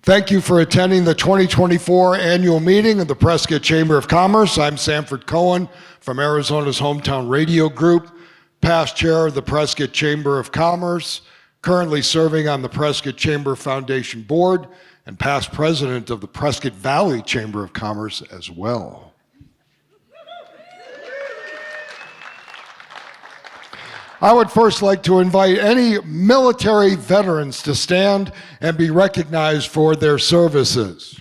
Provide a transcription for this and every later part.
Thank you for attending the 2024 annual meeting of the Prescott Chamber of Commerce. I'm Sanford Cohen from Arizona's Hometown Radio Group, past chair of the Prescott Chamber of Commerce, currently serving on the Prescott Chamber Foundation Board, and past president of the Prescott Valley Chamber of Commerce as well. I would first like to invite any military veterans to stand and be recognized for their services.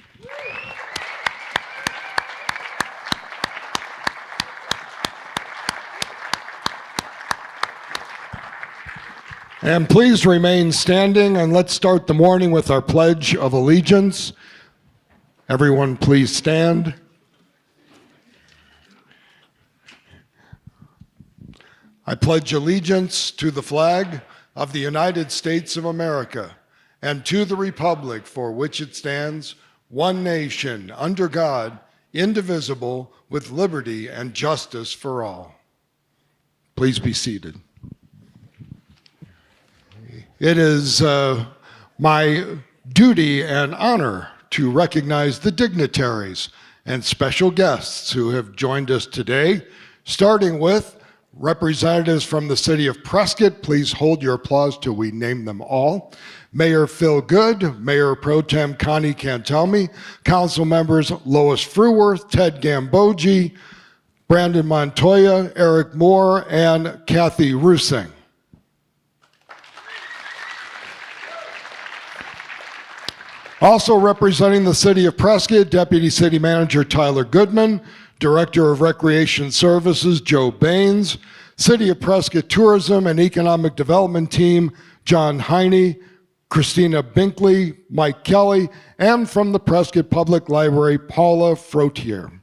And please remain standing, and let's start the morning with our Pledge of Allegiance. Everyone please stand. I pledge allegiance to the flag of the United States of America and to the republic for which it stands, one nation, under God, indivisible, with liberty and justice for all. Please be seated. It is my duty and honor to recognize the dignitaries and special guests who have joined us today, starting with representatives from the City of Prescott. Please hold your applause till we name them all. Mayor Phil Goode, Mayor Pro Tem Connie Cantelmi, Council members Lois Fruworth, Ted Gambogi, Brandon Montoya, Eric Moore, and Kathy Rusing. Also representing the City of Prescott, Deputy City Manager Tyler Goodman, Director of Recreation Services Joe Baines, City of Prescott Tourism and Economic Development Team John Heine, Christina Binkley, Mike Kelly, and from the Prescott Public Library Paula Frotier.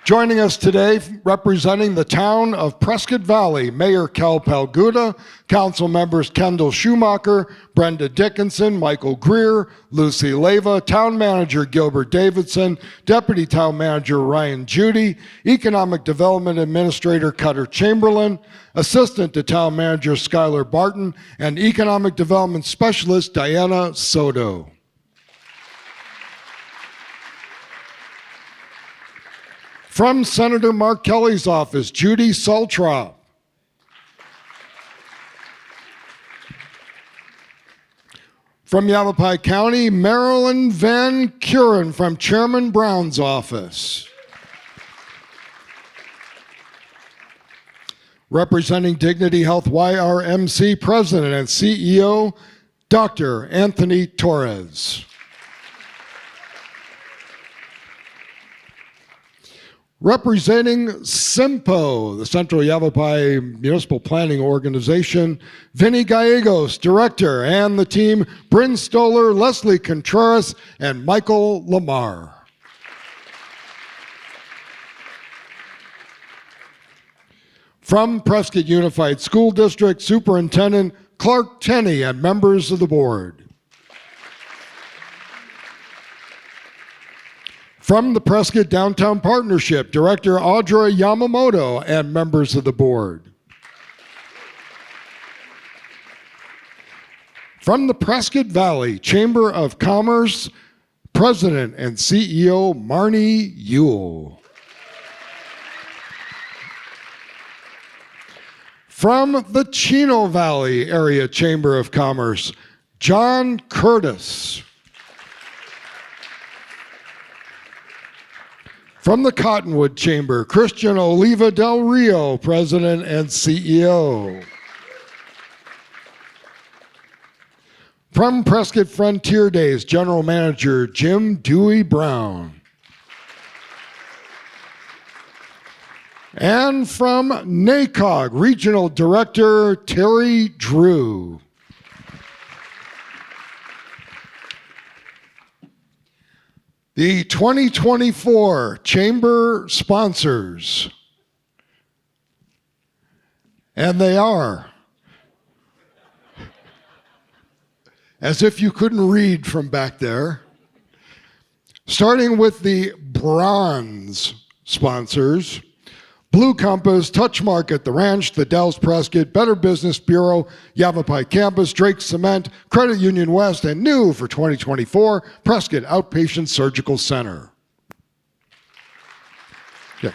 Joining us today, representing the town of Prescott Valley, Mayor Cal Palguda, Council members Kendall Schumacher, Brenda Dickinson, Michael Greer, Lucy Leva, Town Manager Gilbert Davidson, Deputy Town Manager Ryan Judy, Economic Development Administrator Cutter Chamberlain, Assistant to Town Manager Skylar Barton, and Economic Development Specialist Diana Soto. From Senator Mark Kelly's office, Judy Saltrop. From Yavapai County, Marilyn Van Kuren from Chairman Brown's office. Representing Dignity Health YRMC President and CEO, Dr. Anthony Torres. Representing SIMPO, the Central Yavapai Municipal Planning Organization, Vinny Gallegos, Director, and the team, Bryn Stoller, Leslie Contreras, and Michael Lamar. From Prescott Unified School District, Superintendent Clark Tenney and members of the board. From the Prescott Downtown Partnership, Director Audra Yamamoto and members of the board. From the Prescott Valley Chamber of Commerce, President and CEO Marnie Ewell. From the Chino Valley Area Chamber of Commerce, John Curtis. From the Cottonwood Chamber, Christian Oliva Del Rio, President and CEO. From Prescott Frontier Days, General Manager Jim Dewey Brown. And from NACOG, Regional Director Terry Drew. The 2024 Chamber sponsors, and they are, as if you couldn't read from back there, starting with the bronze sponsors, Blue Compass, Touch Market, The Ranch, the Dells Prescott, Better Business Bureau, Yavapai Campus, Drake Cement, Credit Union West, and new for 2024, Prescott Outpatient Surgical Center. Okay.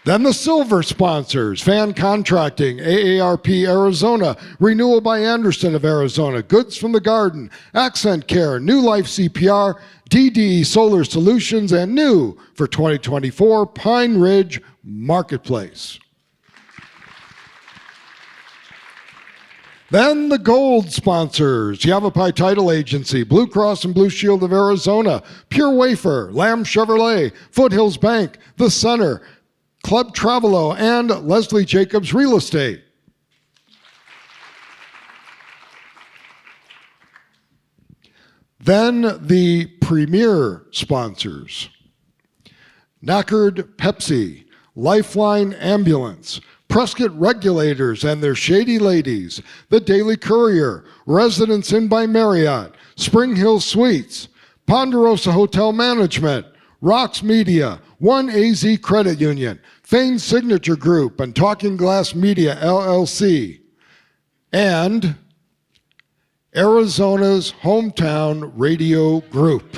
Then the silver sponsors, Fan Contracting, AARP Arizona, Renewal by Anderson of Arizona, Goods from the Garden, Accent Care, New Life CPR, DDE Solar Solutions, and new for 2024, Pine Ridge Marketplace. Then the gold sponsors, Yavapai Title Agency, Blue Cross and Blue Shield of Arizona, Pure Wafer, Lamb Chevrolet, Foothills Bank, The Center, Club Travelo, and Leslie Jacobs Real Estate. Then the premier sponsors, Knackered Pepsi, Lifeline Ambulance, Prescott Regulators and their Shady Ladies, The Daily Courier, Residence Inn by Marriott, Spring Hill Suites, Ponderosa Hotel Management, Rocks Media, One AZ Credit Union, Fane's Signature Group, and Talking Glass Media, LLC, and Arizona's Hometown Radio Group.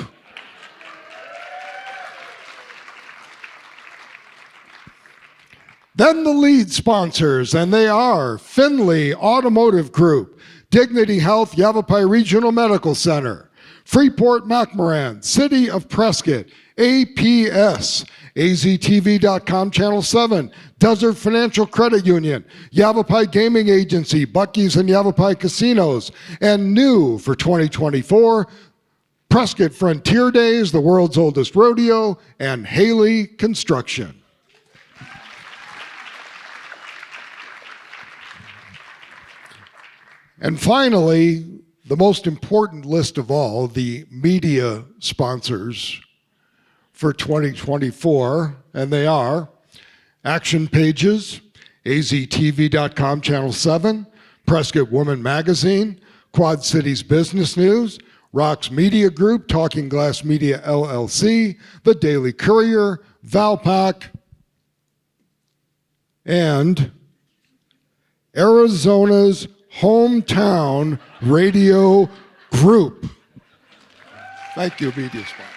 Then the lead sponsors, and they are Finley Automotive Group, Dignity Health Yavapai Regional Medical Center, Freeport McMoran, City of Prescott, APS, AZTV.com Channel 7, Desert Financial Credit Union, Yavapai Gaming Agency, Bucky's and Yavapai Casinos, and new for 2024, Prescott Frontier Days, the world's oldest rodeo, and Hayley Construction. And finally, the most important list of all, the media sponsors for 2024, and they are Action Pages, AZTV.com Channel 7, Prescott Woman Magazine, Quad Cities Business News, Rocks Media Group, Talking Glass Media LLC, The Daily Courier, Valpak, and Arizona's Hometown Radio Group. Thank you, media sponsor.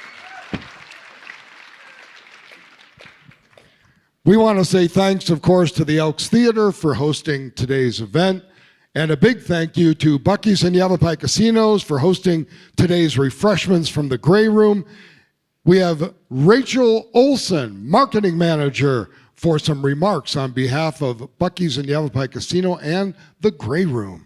We want to say thanks, of course, to the Elks Theater for hosting today's event, and a big thank you to Bucky's and Yavapai Casinos for hosting today's refreshments from the Gray Room. We have Rachel Olson, Marketing Manager, for some remarks on behalf of Bucky's and Yavapai Casino and the Gray Room.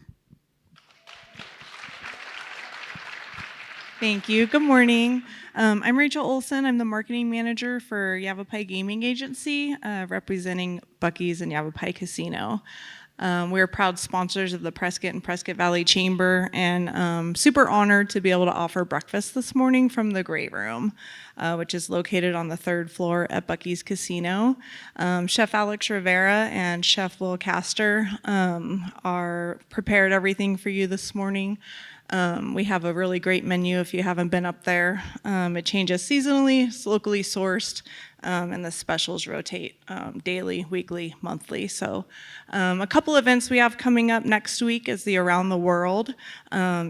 Thank you. Good morning. I'm Rachel Olson. I'm the marketing manager for Yavapai Gaming Agency, representing Bucky's and Yavapai Casino. We're proud sponsors of the Prescott and Prescott Valley Chamber, and super honored to be able to offer breakfast this morning from the Gray Room, which is located on the 3rd floor at Bucky's Casino. Chef Alex Rivera and Chef Will Castor are prepared everything for you this morning. We have a really great menu if you haven't been up there. It changes seasonally, it's locally sourced, and the specials rotate daily, weekly, monthly. So a couple events we have coming up next week is the Around the World.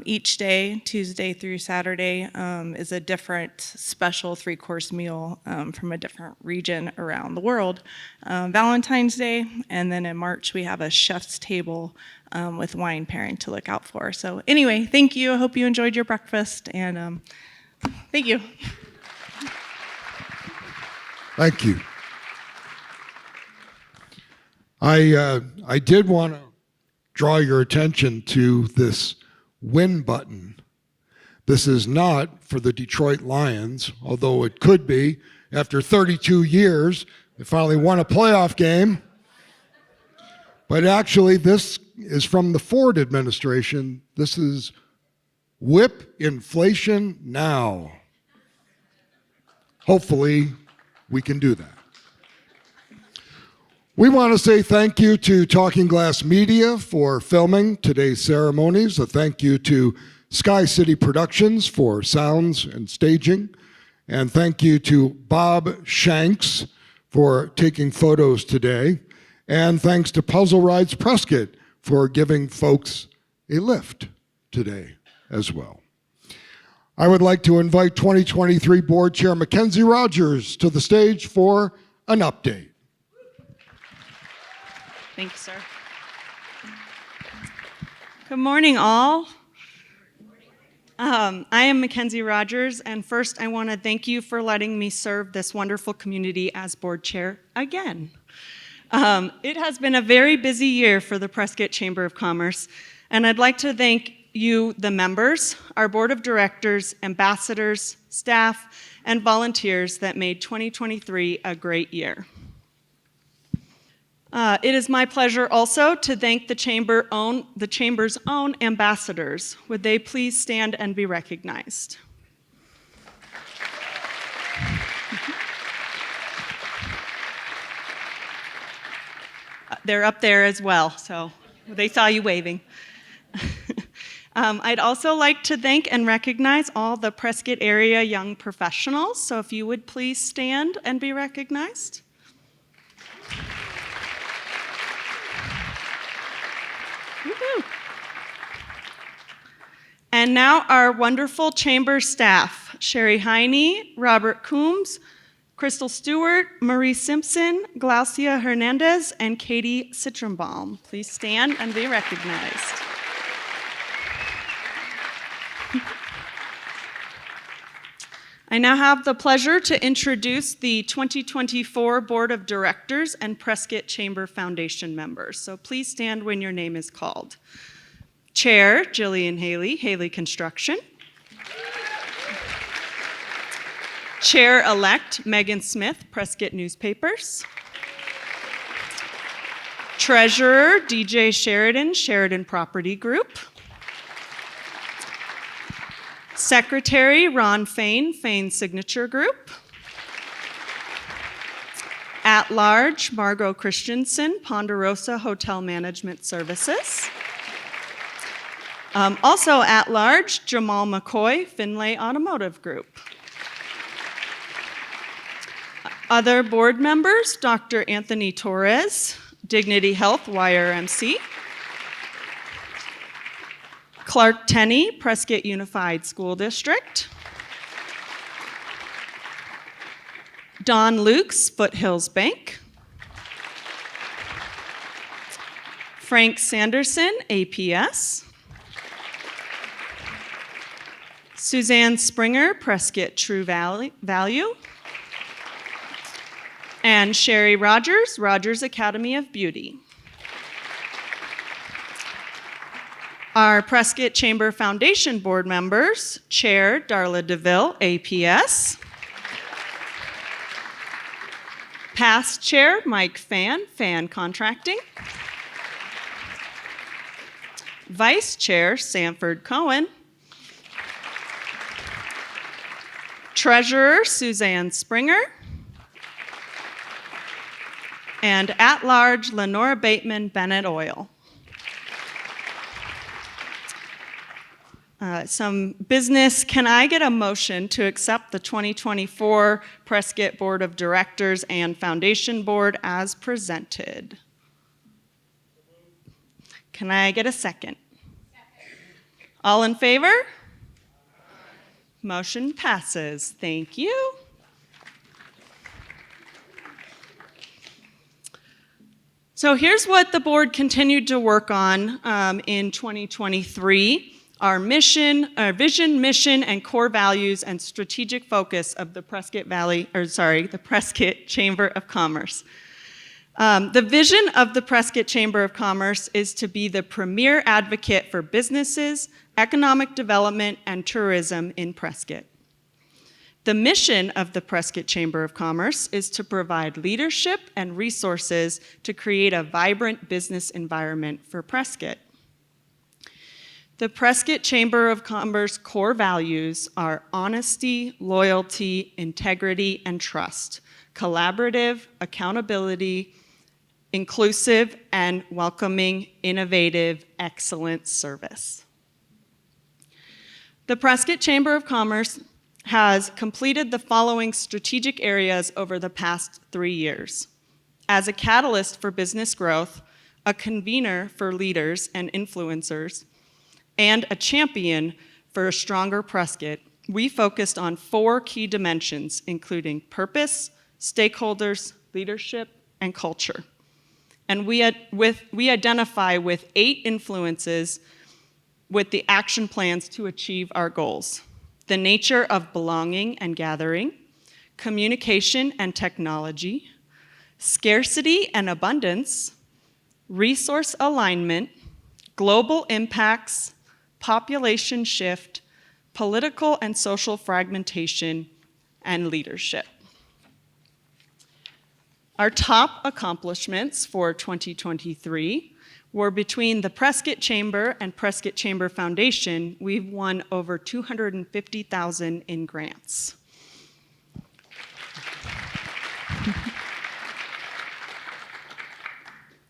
Each day, Tuesday through Saturday, is a different special 3-course meal from a different region around the world. Valentine's Day, and then in March we have a chef's table with wine pairing to look out for. So anyway, thank you. I hope you enjoyed your breakfast, and thank you. Thank you. I did want to draw your attention to this win button. This is not for the Detroit Lions, although it could be. After 32 years, they finally won a playoff game. But actually, this is from the Ford administration. This is whip inflation now. Hopefully, we can do that. We want to say thank you to Talking Glass Media for filming today's ceremonies. A thank you to Sky City Productions for sounds and staging. And thank you to Bob Shanks for taking photos today. And thanks to Puzzle Rides Prescott for giving folks a lift today as well. I would like to invite 2023 Board Chair Mackenzie Rodgers to the stage for an update. Thank you, sir. Good morning, all. I am Mackenzie Rodgers, and first I want to thank you for letting me serve this wonderful community as board chair again. It has been a very busy year for the Prescott Chamber of Commerce, and I'd like to thank you, the members, our board of directors, ambassadors, staff, and volunteers that made 2023 a great year. It is my pleasure also to thank the Chamber's own ambassadors. Would they please stand and be recognized? They're up there as well, so they saw you waving. I'd also like to thank and recognize all the Prescott area young professionals, so if you would please stand and be recognized. Woo-hoo. And now our wonderful chamber staff, Sherry Heine, Robert Coombs, Crystal Stewart, Marie Simpson, Glaucia Hernandez, and Katie Citronbaum. Please stand and be recognized. I now have the pleasure to introduce the 2024 Board of Directors and Prescott Chamber Foundation members. So please stand when your name is called. Chair, Gillian Hayley, Hayley Construction. Chair-elect, Megan Smith, Prescott Newspapers. Treasurer, DJ Sheridan, Sheridan Property Group. Secretary, Ron Fain, Fain Signature Group. At-large, Margot Christensen, Ponderosa Hotel Management Services. Also at-large, Jamal McCoy, Finlay Automotive Group. Other board members, Dr. Anthony Torres, Dignity Health, YRMC. Clark Tenney, Prescott Unified School District. Don Lukes, Foothills Bank. Frank Sanderson, APS. Suzanne Springer, Prescott True Value. And Sherry Rodgers, Rodgers Academy of Beauty. Our Prescott Chamber Foundation board members, Chair Darla DeVille, APS. Past Chair Mike Fan, Fan Contracting. Vice Chair Sanford Cohen. Treasurer Suzanne Springer. And at-large Lenora Bateman, Bennett Oil. Some business. Can I get a motion to accept the 2024 Prescott Board of Directors and Foundation Board as presented? Can I get a second? All in favor? Motion passes. Thank you. So here's what the board continued to work on in 2023. Our mission, our vision, mission, and core values and strategic focus of the Prescott Chamber of Commerce. The vision of the Prescott Chamber of Commerce is to be the premier advocate for businesses, economic development, and tourism in Prescott. The mission of the Prescott Chamber of Commerce is to provide leadership and resources to create a vibrant business environment for Prescott. The Prescott Chamber of Commerce core values are honesty, loyalty, integrity, and trust, collaborative, accountability, inclusive, and welcoming, innovative, excellent service. The Prescott Chamber of Commerce has completed the following strategic areas over the past 3 years. As a catalyst for business growth, a convener for leaders and influencers, and a champion for a stronger Prescott, we focused on 4 key dimensions, including purpose, stakeholders, leadership, and culture. And we identify with 8 influences with the action plans to achieve our goals. The nature of belonging and gathering, communication and technology, scarcity and abundance, resource alignment, global impacts, population shift, political and social fragmentation, and leadership. Our top accomplishments for 2023 were between the Prescott Chamber and Prescott Chamber Foundation. We've won over $250,000 in grants.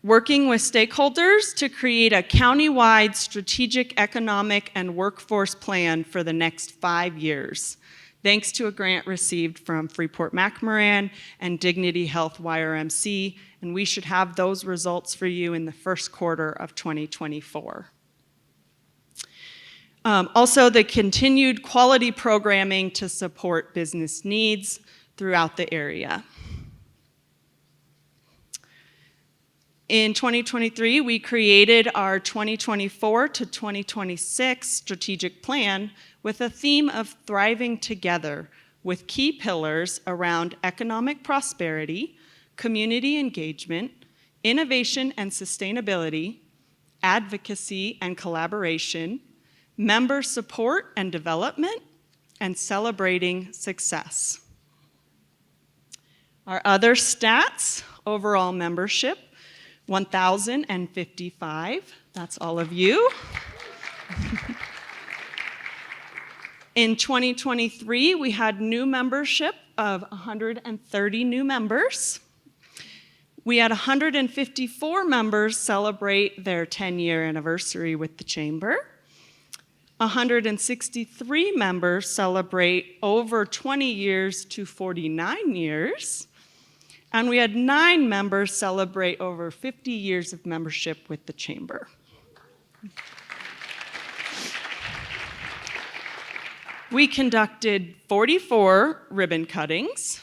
Working with stakeholders to create a county-wide strategic economic and workforce plan for the next 5 years, thanks to a grant received from Freeport-McMoRan and Dignity Health YRMC, and we should have those results for you in the first quarter of 2024. Also, the continued quality programming to support business needs throughout the area. In 2023, we created our 2024 to 2026 strategic plan with a theme of thriving together, with key pillars around economic prosperity, community engagement, innovation and sustainability, advocacy and collaboration, member support and development, and celebrating success. Our other stats: overall membership, 1,055. That's all of you. In 2023, we had new membership of 130 new members. We had 154 members celebrate their 10-year anniversary with the Chamber. 163 members celebrate over 20 years to 49 years. And we had 9 members celebrate over 50 years of membership with the Chamber. We conducted 44 ribbon cuttings.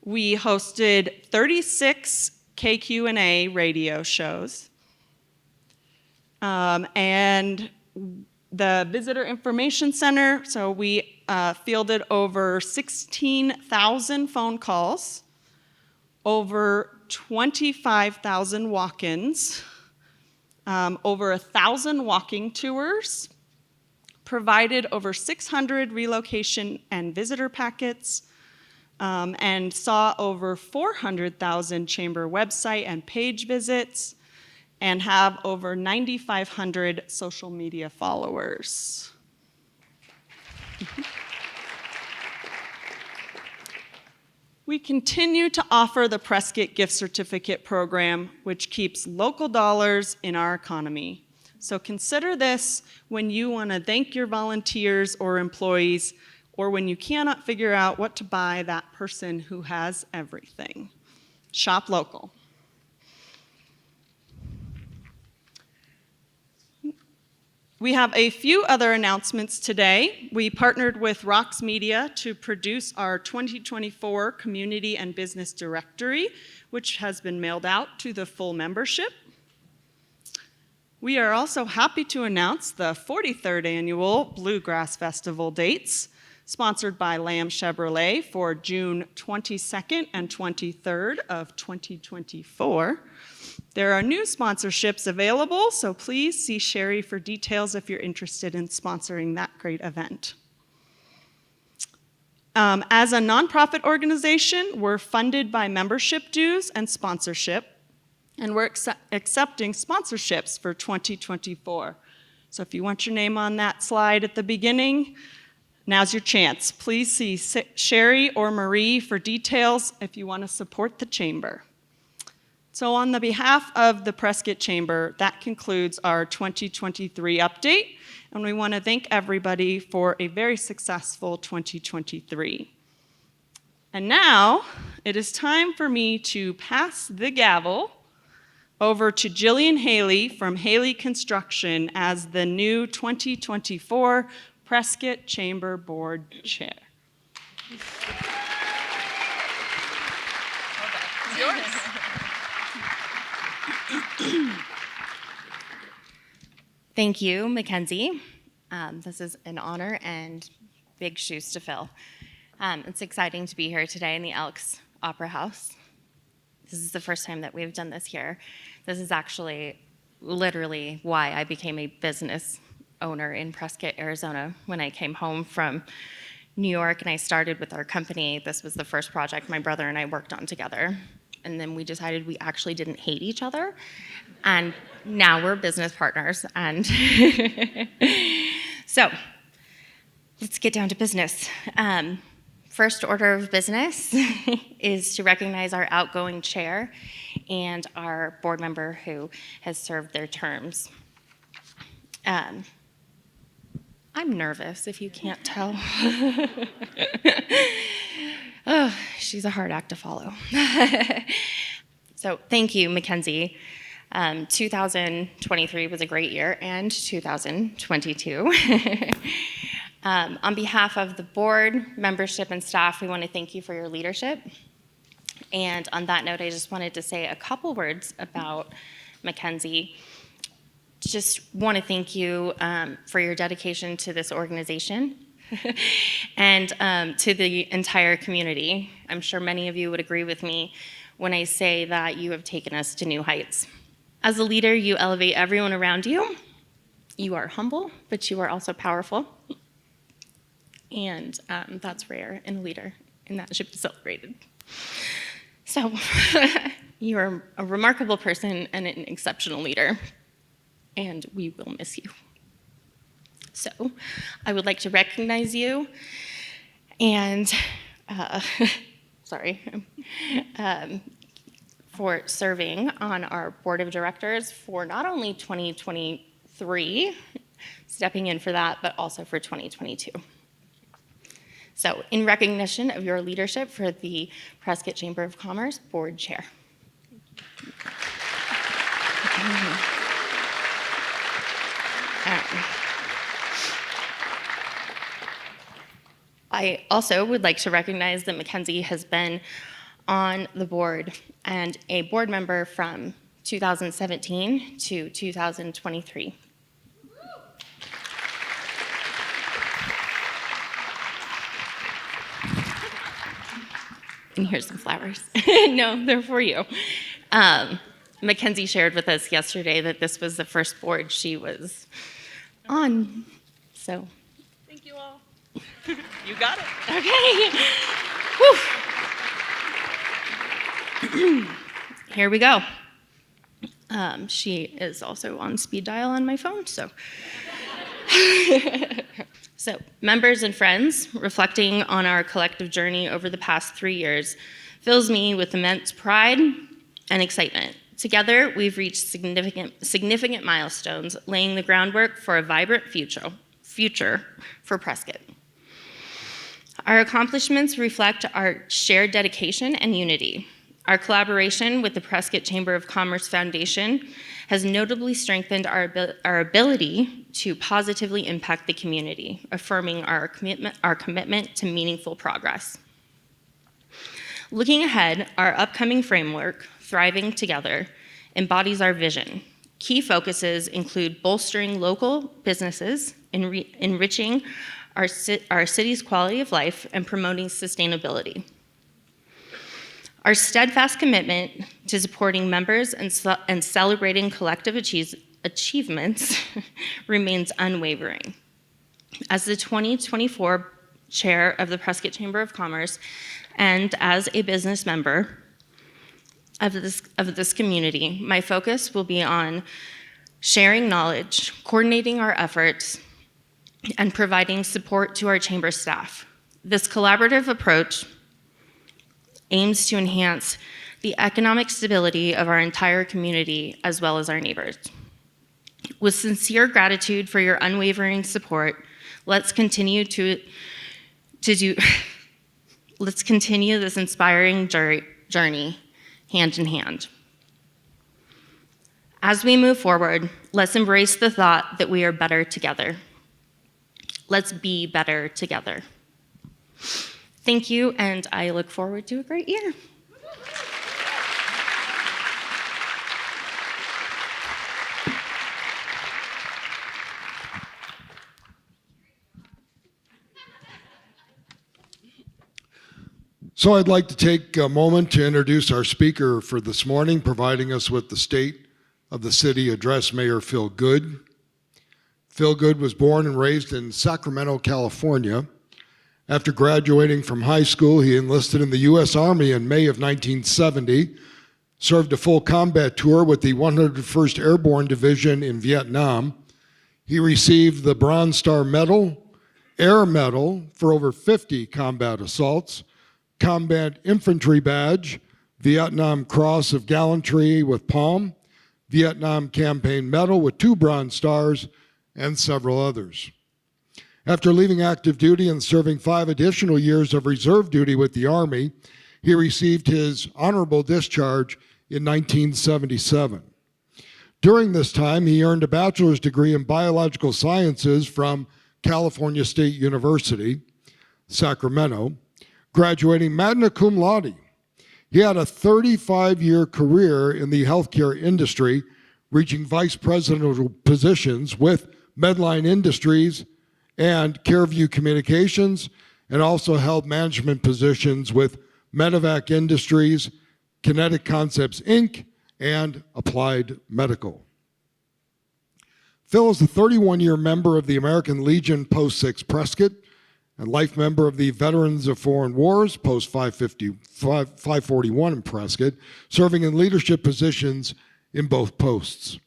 We hosted 36 KQ&A radio shows. And the Visitor Information Center, so we fielded over 16,000 phone calls, over 25,000 walk-ins, over 1,000 walking tours, provided over 600 relocation and visitor packets, and saw over 400,000 Chamber website and page visits, and have over 9,500 social media followers. We continue to offer the Prescott Gift Certificate Program, which keeps local dollars in our economy. So consider this when you want to thank your volunteers or employees, or when you cannot figure out what to buy that person who has everything. Shop local. We have a few other announcements today. We partnered with Rox Media to produce our 2024 Community and Business Directory, which has been mailed out to the full membership. We are also happy to announce the 43rd Annual Bluegrass Festival dates, sponsored by Lamb Chevrolet for June 22nd and 23rd of 2024. There are new sponsorships available, so please see Sherry for details if you're interested in sponsoring that great event. As a nonprofit organization, we're funded by membership dues and sponsorship, and we're accepting sponsorships for 2024. So if you want your name on that slide at the beginning, now's your chance. Please see Sherry or Marie for details if you want to support the Chamber. So on the behalf of the Prescott Chamber, that concludes our 2023 update, and we want to thank everybody for a very successful 2023. And now it is time for me to pass the gavel over to Gillian Hayley from Hayley Construction as the new 2024 Prescott Chamber Board Chair. It's yours. Thank you, Mackenzie. This is an honor and big shoes to fill. It's exciting to be here today in the Elks Opera House. This is the first time that we've done this here. This is actually literally why I became a business owner in Prescott, Arizona. When I came home from New York and I started with our company, this was the first project my brother and I worked on together. And then we decided we actually didn't hate each other. And now we're business partners. And so let's get down to business. First order of business is to recognize our outgoing chair and our board member who has served their terms. I'm nervous, if you can't tell. Oh, she's a hard act to follow. So thank you, Mackenzie. 2023 was a great year, and 2022. On behalf of the board, membership, and staff, we want to thank you for your leadership. And on that note, I just wanted to say a couple words about Mackenzie. Just want to thank you for your dedication to this organization and to the entire community. I'm sure many of you would agree with me when I say that you have taken us to new heights. As a leader, you elevate everyone around you. You are humble, but you are also powerful. And that's rare in a leader, and that should be celebrated. So you're a remarkable person and an exceptional leader, and we will miss you. So I would like to recognize you and, for serving on our board of directors for not only 2023, stepping in for that, but also for 2022. So in recognition of your leadership for the Prescott Chamber of Commerce Board Chair. I also would like to recognize that Mackenzie has been on the board and a board member from 2017 to 2023. And here's some flowers. No, they're for you. Mackenzie shared with us yesterday that this was the first board she was on. So, Thank you all. You got it. Okay. Here we go. She is also on speed dial on my phone, so. So, members and friends, reflecting on our collective journey over the past 3 years fills me with immense pride and excitement. Together, we've reached significant milestones, laying the groundwork for a vibrant future for Prescott. Our accomplishments reflect our shared dedication and unity. Our collaboration with the Prescott Chamber of Commerce Foundation has notably strengthened our ability to positively impact the community, affirming our commitment to meaningful progress. Looking ahead, our upcoming framework, Thriving Together, embodies our vision. Key focuses include bolstering local businesses, enriching our city's quality of life, and promoting sustainability. Our steadfast commitment to supporting members and celebrating collective achievements remains unwavering. As the 2024 chair of the Prescott Chamber of Commerce and as a business member of this community, my focus will be on sharing knowledge, coordinating our efforts, and providing support to our chamber staff. This collaborative approach aims to enhance the economic stability of our entire community, as well as our neighbors. With sincere gratitude for your unwavering support, let's continue let's continue this inspiring journey hand in hand. As we move forward, let's embrace the thought that we are better together. Let's be better together. Thank you, and I look forward to a great year. So I'd like to take a moment to introduce our speaker for this morning, providing us with the State of the City address, Mayor Phil Goode. Phil Goode was born and raised in Sacramento, California. After graduating from high school, he enlisted in the U.S. Army in May of 1970, served a full combat tour with the 101st Airborne Division in Vietnam. He received the Bronze Star Medal, Air Medal for over 50 combat assaults, Combat Infantry Badge, Vietnam Cross of Gallantry with Palm, Vietnam Campaign Medal with 2 Bronze Stars, and several others. After leaving active duty and serving 5 additional years of reserve duty with the Army, he received his honorable discharge in 1977. During this time, he earned a bachelor's degree in biological sciences from California State University, Sacramento, graduating magna cum laude. He had a 35-year career in the healthcare industry, reaching vice presidential positions with Medline Industries and CareView Communications, and also held management positions with Medevac Industries, Kinetic Concepts, Inc., and Applied Medical. Phil is a 31-year member of the American Legion Post 6 Prescott, and life member of the Veterans of Foreign Wars, Post 541 in Prescott, serving in leadership positions in both posts.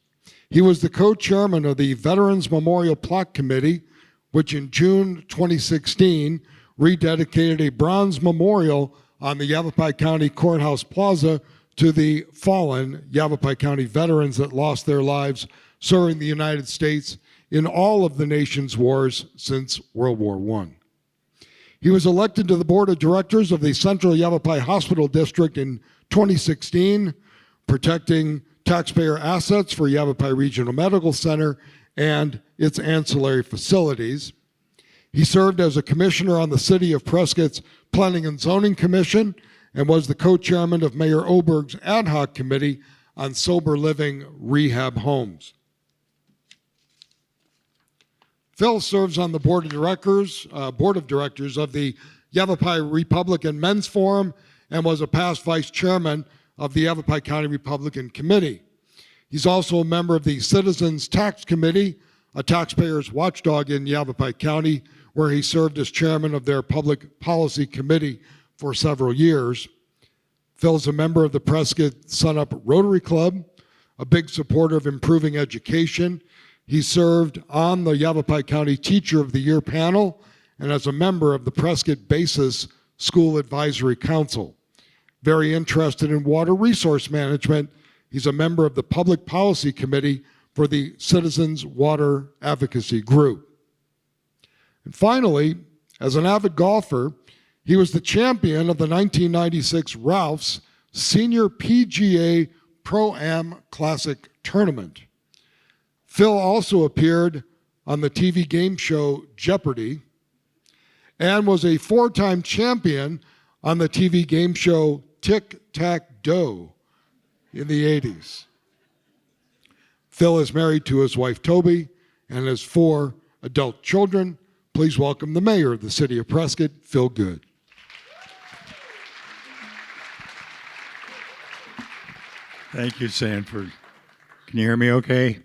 He was the co-chairman of the Veterans Memorial Plaque Committee, which in June 2016 rededicated a bronze memorial on the Yavapai County Courthouse Plaza to the fallen Yavapai County veterans that lost their lives serving the United States in all of the nation's wars since World War I. He was elected to the board of directors of the Central Yavapai Hospital District in 2016, protecting taxpayer assets for Yavapai Regional Medical Center and its ancillary facilities. He served as a commissioner on the City of Prescott's Planning and Zoning Commission and was the co-chairman of Mayor Oberg's ad hoc committee on sober living rehab homes. Phil serves on the board of directors of the Yavapai Republican Men's Forum and was a past vice chairman of the Yavapai County Republican Committee. He's also a member of the Citizens Tax Committee, a taxpayers watchdog in Yavapai County, where he served as chairman of their Public Policy Committee for several years. Phil's a member of the Prescott Sunup Rotary Club, a big supporter of improving education. He served on the Yavapai County Teacher of the Year panel and as a member of the Prescott Basis School Advisory Council. Very interested in water resource management, he's a member of the Public Policy Committee for the Citizens Water Advocacy Group. And finally, as an avid golfer, he was the champion of the 1996 Ralph's Senior PGA Pro-Am Classic Tournament. Phil also appeared on the TV game show Jeopardy and was a 4-time champion on the TV game show Tic-Tac-Doe in the 80s. Phil is married to his wife Toby and has 4 adult children. Please welcome the mayor of the City of Prescott, Phil Goode. Thank you, Sanford. Can you hear me okay?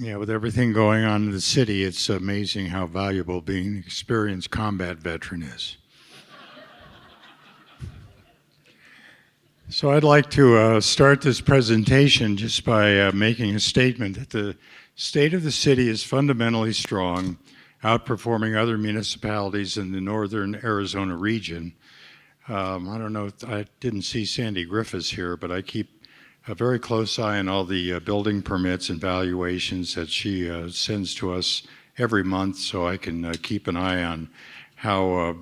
Yeah, with everything going on in the city, it's amazing how valuable being an experienced combat veteran is. So I'd like to start this presentation just by making a statement that the state of the city is fundamentally strong, outperforming other municipalities in the northern Arizona region. I don't know, I didn't see Sandy Griffiths here, but I keep a very close eye on all the building permits and valuations that she sends to us every month, so I can keep an eye on how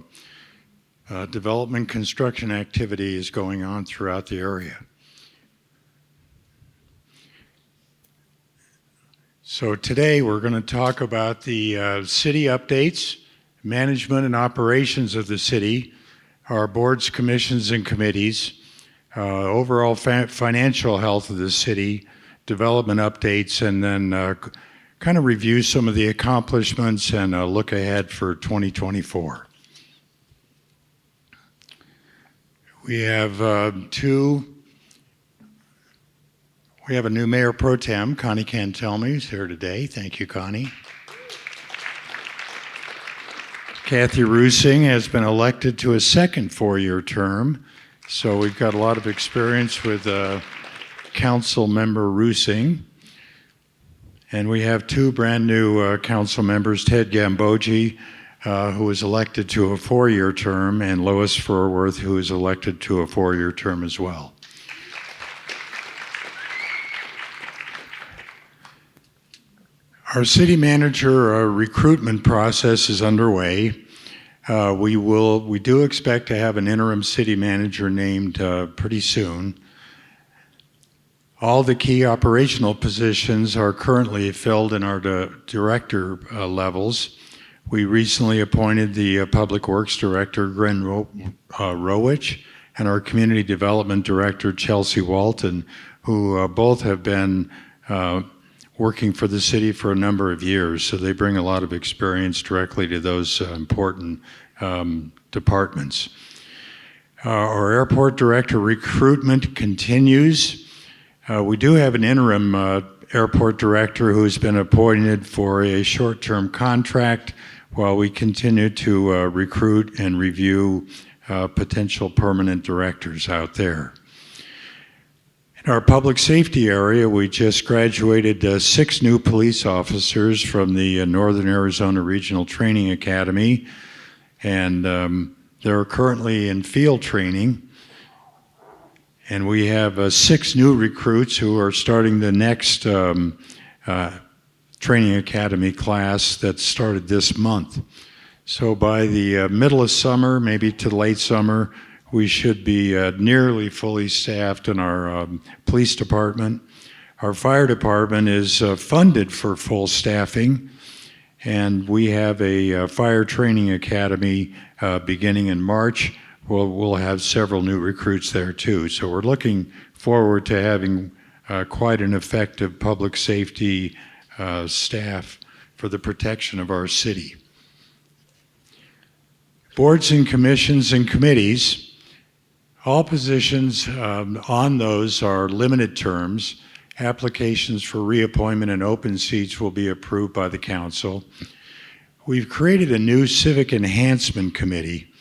development construction activity is going on throughout the area. So today we're going to talk about the city updates, management and operations of the city, our boards, commissions, and committees, overall financial health of the city, development updates, and then kind of review some of the accomplishments and look ahead for 2024. We have We have a new mayor pro tem, Connie Cantelme, is here today. Thank you, Connie. Kathy Rusing has been elected to a second four-year term, so we've got a lot of experience with Council Member Rusing. And we have two brand new council members, Ted Gambogi, who was elected to a four-year term, and Lois Furworth, who is elected to a four-year term as well. Our city manager recruitment process is underway. We do expect to have an interim city manager named pretty soon. All the key operational positions are currently filled in our director levels. We recently appointed the Public Works Director, Gren Rowich, and our Community Development Director, Chelsea Walton, who both have been working for the city for a number of years, so they bring a lot of experience directly to those important departments. Our airport director recruitment continues. We do have an interim airport director who's been appointed for a short-term contract while we continue to recruit and review potential permanent directors out there. In our public safety area, we just graduated 6 new police officers from the Northern Arizona Regional Training Academy, and they're currently in field training. And we have 6 new recruits who are starting the next training academy class that started this month. So by the middle of summer, maybe to late summer, we should be nearly fully staffed in our police department. Our fire department is funded for full staffing, and we have a fire training academy beginning in March. We'll have several new recruits there too. So we're looking forward to having quite an effective public safety staff for the protection of our city. Boards and commissions and committees. All positions on those are limited terms. Applications for reappointment and open seats will be approved by the council. We've created a new civic enhancement committee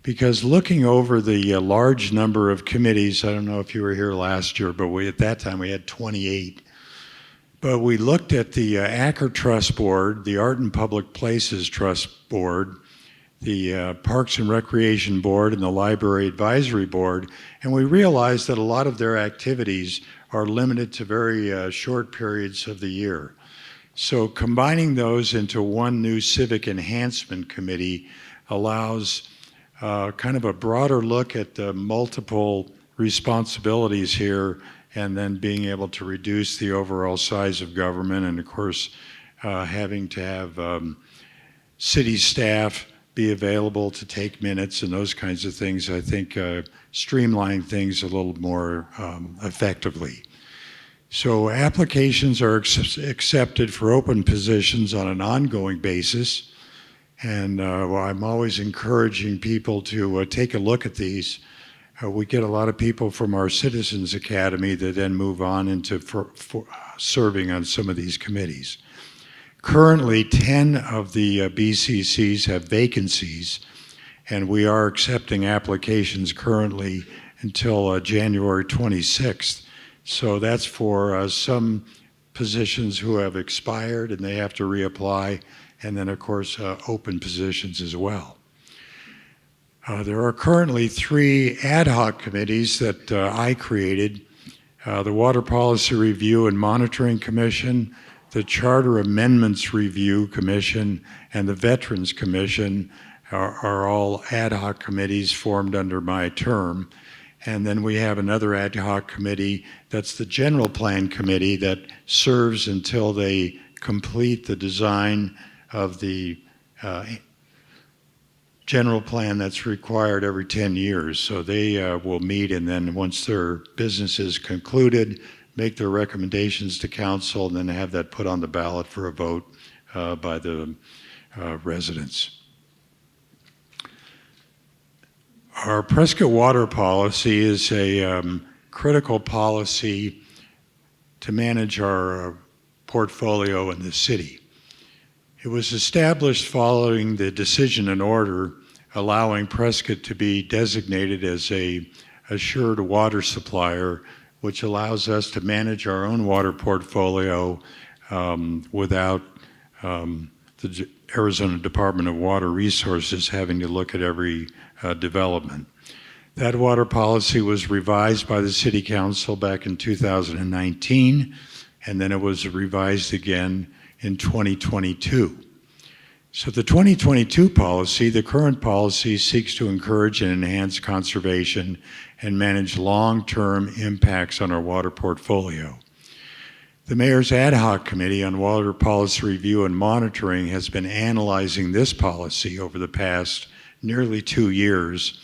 because looking over the large number of committees, I don't know if you were here last year, but at that time we had 28. But we looked at the Acker Trust Board, the Art and Public Places Trust Board, the Parks and Recreation Board, and the Library Advisory Board, and we realized that a lot of their activities are limited to very short periods of the year. So combining those into one new Civic Enhancement Committee allows kind of a broader look at the multiple responsibilities here, and then being able to reduce the overall size of government, and of course having to have city staff be available to take minutes and those kinds of things, I think streamline things a little more effectively. So applications are accepted for open positions on an ongoing basis, and I'm always encouraging people to take a look at these. We get a lot of people from our Citizens Academy that then move on into serving on some of these committees. Currently, 10 of the BCCs have vacancies, and we are accepting applications currently until January 26th. So that's for some positions who have expired and they have to reapply, and then of course open positions as well. There are currently 3 ad hoc committees that I created. The Water Policy Review and Monitoring Commission, the Charter Amendments Review Commission, and the Veterans Commission are all ad hoc committees formed under my term. And then we have another ad hoc committee that's the General Plan Committee that serves until they complete the design of the general plan that's required every 10 years. So they will meet, and then once their business is concluded, make their recommendations to council, and then have that put on the ballot for a vote by the residents. Our Prescott water policy is a critical policy to manage our portfolio in the city. It was established following the decision and order allowing Prescott to be designated as a assured water supplier, which allows us to manage our own water portfolio without the Arizona Department of Water Resources having to look at every development. That water policy was revised by the City Council back in 2019, and then it was revised again in 2022. So the 2022 policy, the current policy, seeks to encourage and enhance conservation and manage long-term impacts on our water portfolio. The Mayor's Ad Hoc Committee on Water Policy Review and Monitoring has been analyzing this policy over the past nearly 2 years,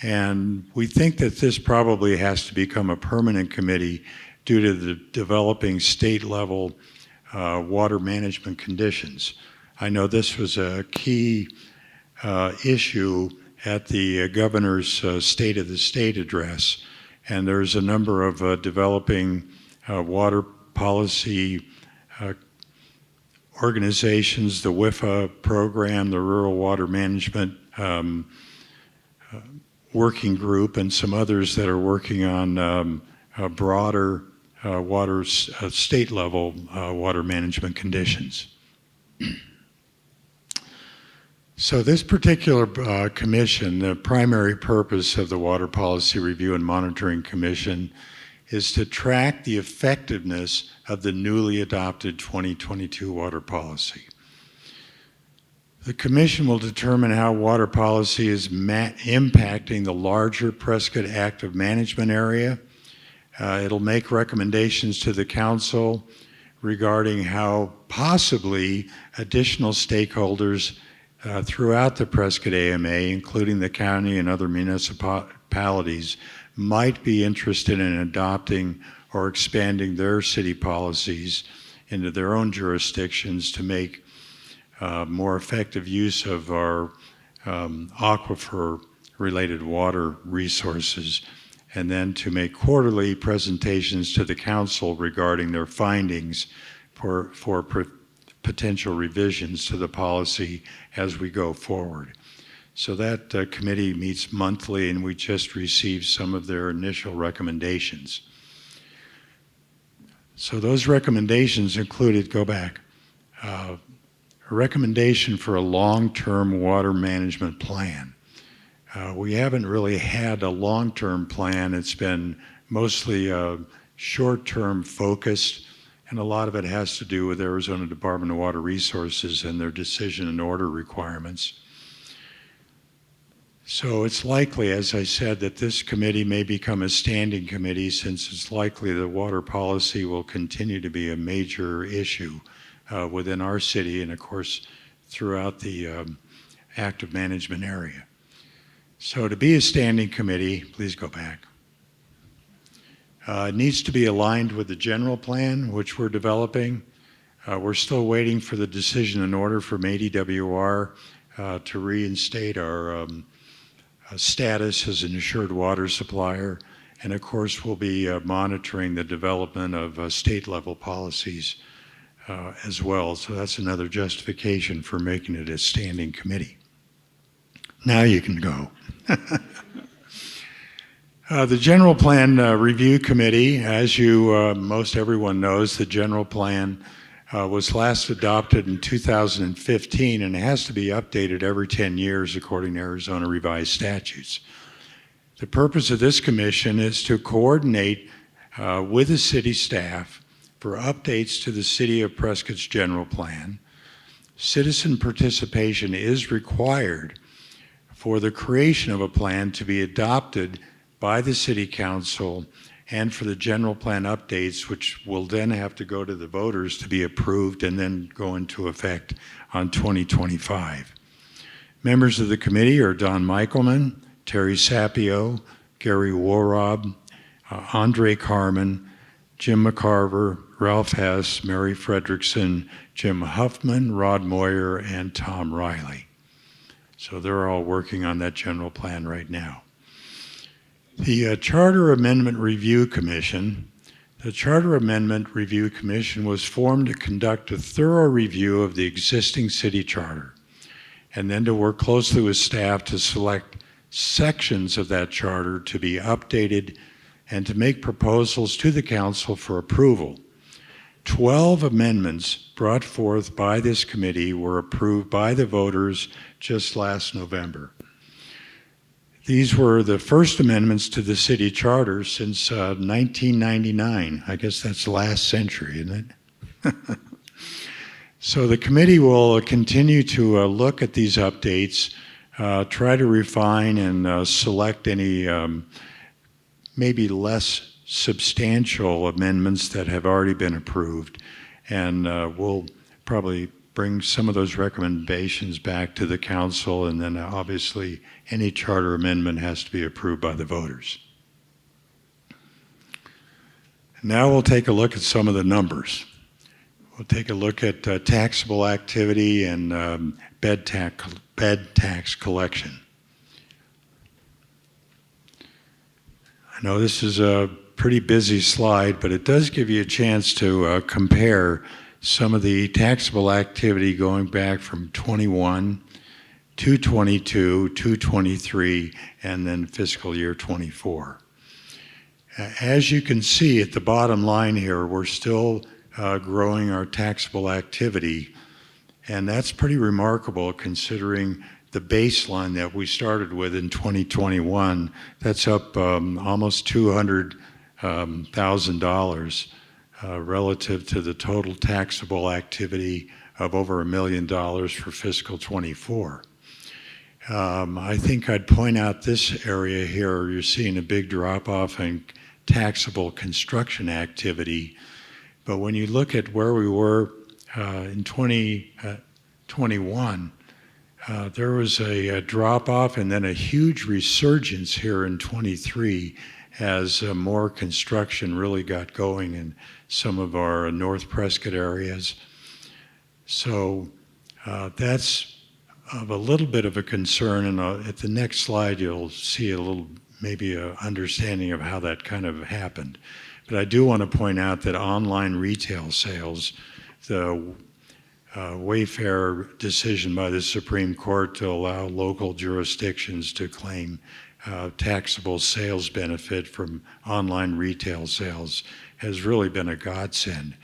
and we think that this probably has to become a permanent committee due to the developing state-level water management conditions. I know this was a key issue at the governor's State of the State address, and there's a number of developing water policy organizations, the WIFA program, the Rural Water Management Working Group, and some others that are working on broader state-level water management conditions. So this particular commission, the primary purpose of the Water Policy Review and Monitoring Commission is to track the effectiveness of the newly adopted 2022 water policy. The commission will determine how water policy is impacting the larger Prescott active management area. It'll make recommendations to the council regarding how possibly additional stakeholders throughout the Prescott AMA, including the county and other municipalities, might be interested in adopting or expanding their city policies into their own jurisdictions to make more effective use of our aquifer-related water resources, and then to make quarterly presentations to the council regarding their findings for potential revisions to the policy as we go forward. So that committee meets monthly, and we just received some of their initial recommendations. So those recommendations included, a recommendation for a long-term water management plan. We haven't really had a long-term plan. It's been mostly short-term focused, and a lot of it has to do with Arizona Department of Water Resources and their decision and order requirements. So it's likely, as I said, that this committee may become a standing committee, since it's likely that water policy will continue to be a major issue within our city and, of course, throughout the active management area. So to be a standing committee, please go back. It needs to be aligned with the general plan, which we're developing. We're still waiting for the decision and order from ADWR to reinstate our status as an assured water supplier. And of course, we'll be monitoring the development of state-level policies as well. So that's another justification for making it a standing committee. Now you can go. The General Plan Review Committee, as most everyone knows, the General Plan was last adopted in 2015 and has to be updated every 10 years according to Arizona revised statutes. The purpose of this commission is to coordinate with the city staff for updates to the City of Prescott's general plan. Citizen participation is required for the creation of a plan to be adopted by the City Council and for the general plan updates, which will then have to go to the voters to be approved and then go into effect on 2025. Members of the committee are Don Michaelman, Terry Sapio, Gary Worob, Andre Carmen, Jim McCarver, Ralph Hess, Mary Fredrickson, Jim Huffman, Rod Moyer, and Tom Riley. So they're all working on that general plan right now. The Charter Amendment Review Commission. The Charter Amendment Review Commission was formed to conduct a thorough review of the existing city charter and then to work closely with staff to select sections of that charter to be updated and to make proposals to the council for approval. 12 amendments brought forth by this committee were approved by the voters just last November. These were the first amendments to the city charter since 1999. I guess that's last century, isn't it? So the committee will continue to look at these updates, try to refine and select any maybe less substantial amendments that have already been approved, and we'll probably bring some of those recommendations back to the council, and then obviously any charter amendment has to be approved by the voters. Now we'll take a look at some of the numbers. We'll take a look at taxable activity and bed tax collection. I know this is a pretty busy slide, but it does give you a chance to compare some of the taxable activity going back from 21 to 22 to 23 and then fiscal year 24. As you can see at the bottom line here, we're still growing our taxable activity, and that's pretty remarkable considering the baseline that we started with in 2021. That's up almost $200,000 relative to the total taxable activity of over $1 million for fiscal 24. I think I'd point out this area here. You're seeing a big drop off in taxable construction activity, but when you look at where we were in 2021, there was a drop off and then a huge resurgence here in 23 as more construction really got going in some of our North Prescott areas. So that's of a little bit of a concern, and at the next slide you'll see a little, maybe an understanding of how that kind of happened. But I do want to point out that online retail sales, the Wayfair decision by the Supreme Court to allow local jurisdictions to claim taxable sales benefit from online retail sales has really been a godsend.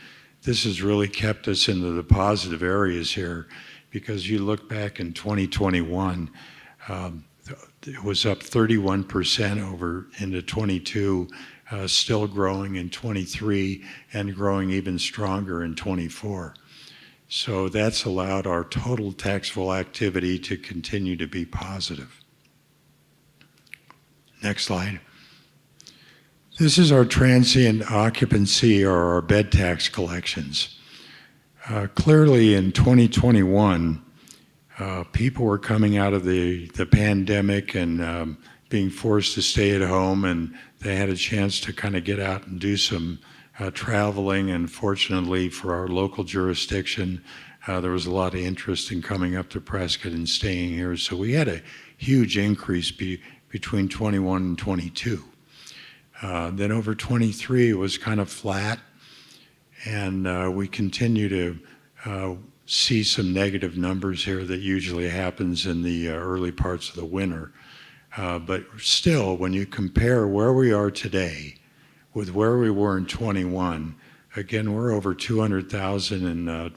This has really kept us into the positive areas here, because you look back in 2021, it was up 31% over into 22, still growing in 23, and growing even stronger in 24. So that's allowed our total taxable activity to continue to be positive. Next slide. This is our transient occupancy, or our bed tax collections. Clearly in 2021, people were coming out of the pandemic and being forced to stay at home, and they had a chance to kind of get out and do some traveling, and fortunately for our local jurisdiction, there was a lot of interest in coming up to Prescott and staying here. So we had a huge increase between 21 and 22. Then over 23, it was kind of flat, and we continue to see some negative numbers here that usually happens in the early parts of the winter. But still, when you compare where we are today with where we were in 21, again, we're over 200,000 in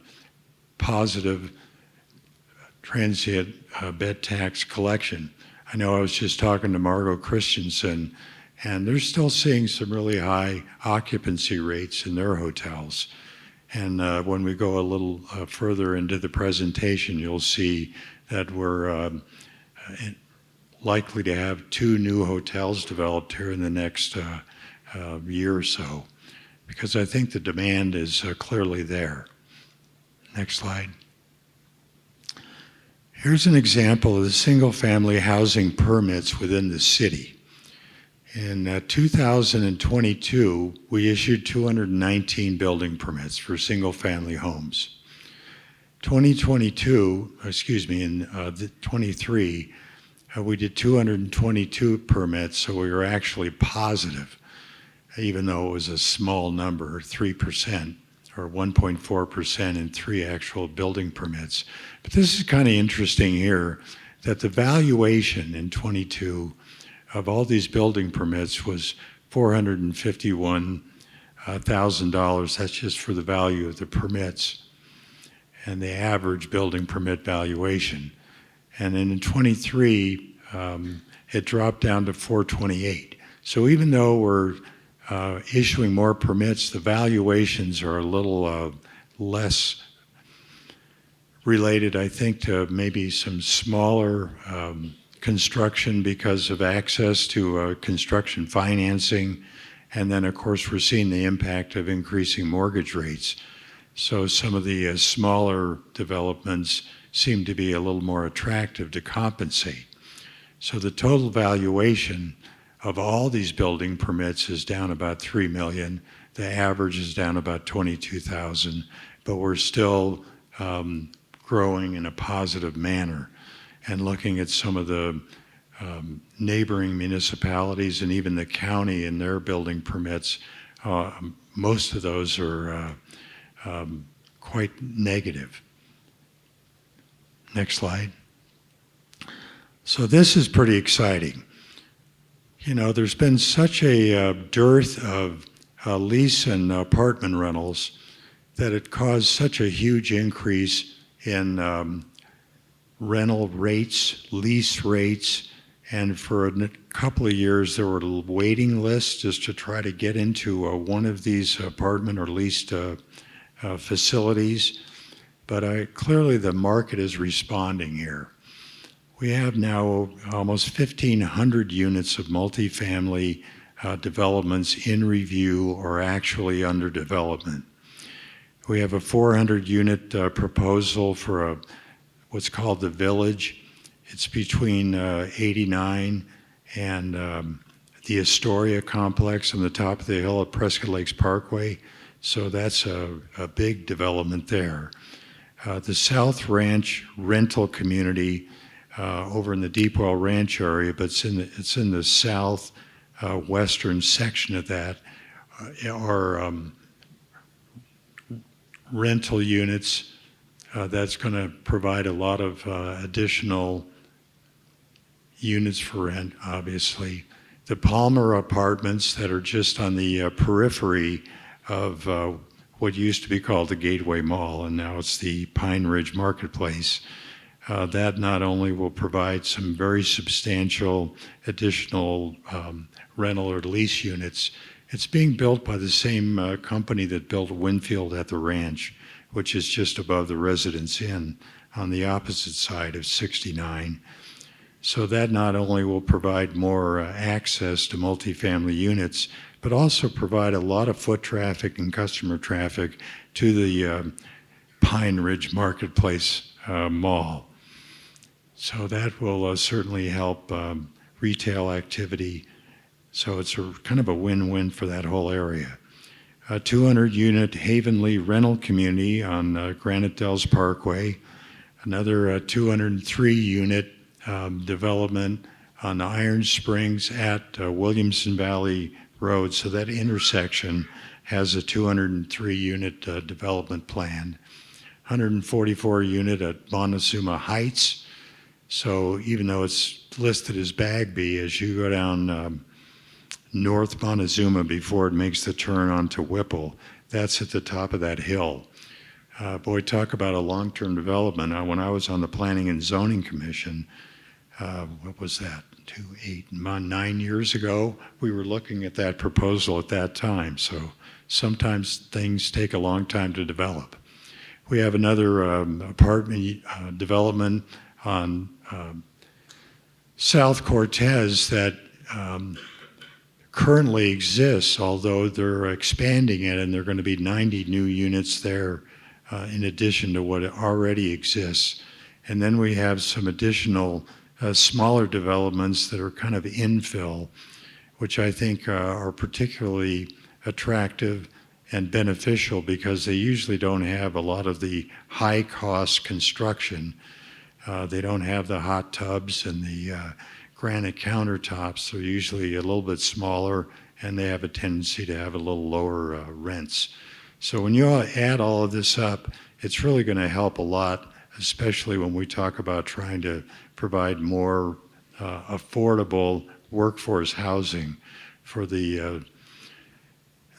positive transient bed tax collection. I know I was just talking to Margot Christensen, and they're still seeing some really high occupancy rates in their hotels. And when we go a little further into the presentation, you'll see that we're likely to have 2 new hotels developed here in the next year or so, because I think the demand is clearly there. Next slide. Here's an example of the single-family housing permits within the city. In 2022, we issued 219 building permits for single-family homes. In 23, we did 222 permits, so we were actually positive, even though it was a small number, 3%, or 1.4% in 3 actual building permits. But this is kind of interesting here, that the valuation in 22 of all these building permits was $451,000. That's just for the value of the permits and the average building permit valuation. And then in 23, it dropped down to 428. So even though we're issuing more permits, the valuations are a little less related, I think, to maybe some smaller construction because of access to construction financing. And then, of course, we're seeing the impact of increasing mortgage rates. So some of the smaller developments seem to be a little more attractive to compensate. So the total valuation of all these building permits is down about $3 million. The average is down about 22,000, but we're still growing in a positive manner. And looking at some of the neighboring municipalities and even the county and their building permits, most of those are quite negative. Next slide. So this is pretty exciting. You know, there's been such a dearth of lease and apartment rentals that it caused such a huge increase in rental rates, lease rates, and for a couple of years there were waiting lists just to try to get into one of these apartment or leased facilities. But clearly the market is responding here. We have now almost 1,500 units of multifamily developments in review or actually under development. We have a 400-unit proposal for what's called the Village. It's between 89 and the Astoria complex on the top of the hill at Prescott Lakes Parkway. So that's a big development there. The South Ranch rental community over in the Deepwell Ranch area, but it's in the south western section of that, are rental units that's going to provide a lot of additional units for rent, obviously. The Palmer Apartments that are just on the periphery of what used to be called the Gateway Mall, and now it's the Pine Ridge Marketplace. That not only will provide some very substantial additional rental or lease units, it's being built by the same company that built Winfield at the Ranch, which is just above the Residence Inn on the opposite side of 69. So that not only will provide more access to multifamily units, but also provide a lot of foot traffic and customer traffic to the Pine Ridge Marketplace Mall. So that will certainly help retail activity. So it's kind of a win-win for that whole area. A 200-unit Havenly rental community on Granite Dells Parkway. Another 203-unit development on Iron Springs at Williamson Valley Road. So that intersection has a 203-unit development plan. 144-unit at Montezuma Heights. So even though it's listed as Bagby, as you go down North Montezuma before it makes the turn onto Whipple, that's at the top of that hill. Boy, talk about a long-term development. When I was on the Planning and Zoning Commission, what was that, 9 years ago, we were looking at that proposal at that time. So sometimes things take a long time to develop. We have another apartment development on South Cortez that currently exists, although they're expanding it, and there are going to be 90 new units there in addition to what already exists. And then we have some additional smaller developments that are kind of infill, which I think are particularly attractive and beneficial because they usually don't have a lot of the high-cost construction. They don't have the hot tubs and the granite countertops. They're usually a little bit smaller, and they have a tendency to have a little lower rents. So when you add all of this up, it's really going to help a lot, especially when we talk about trying to provide more affordable workforce housing for the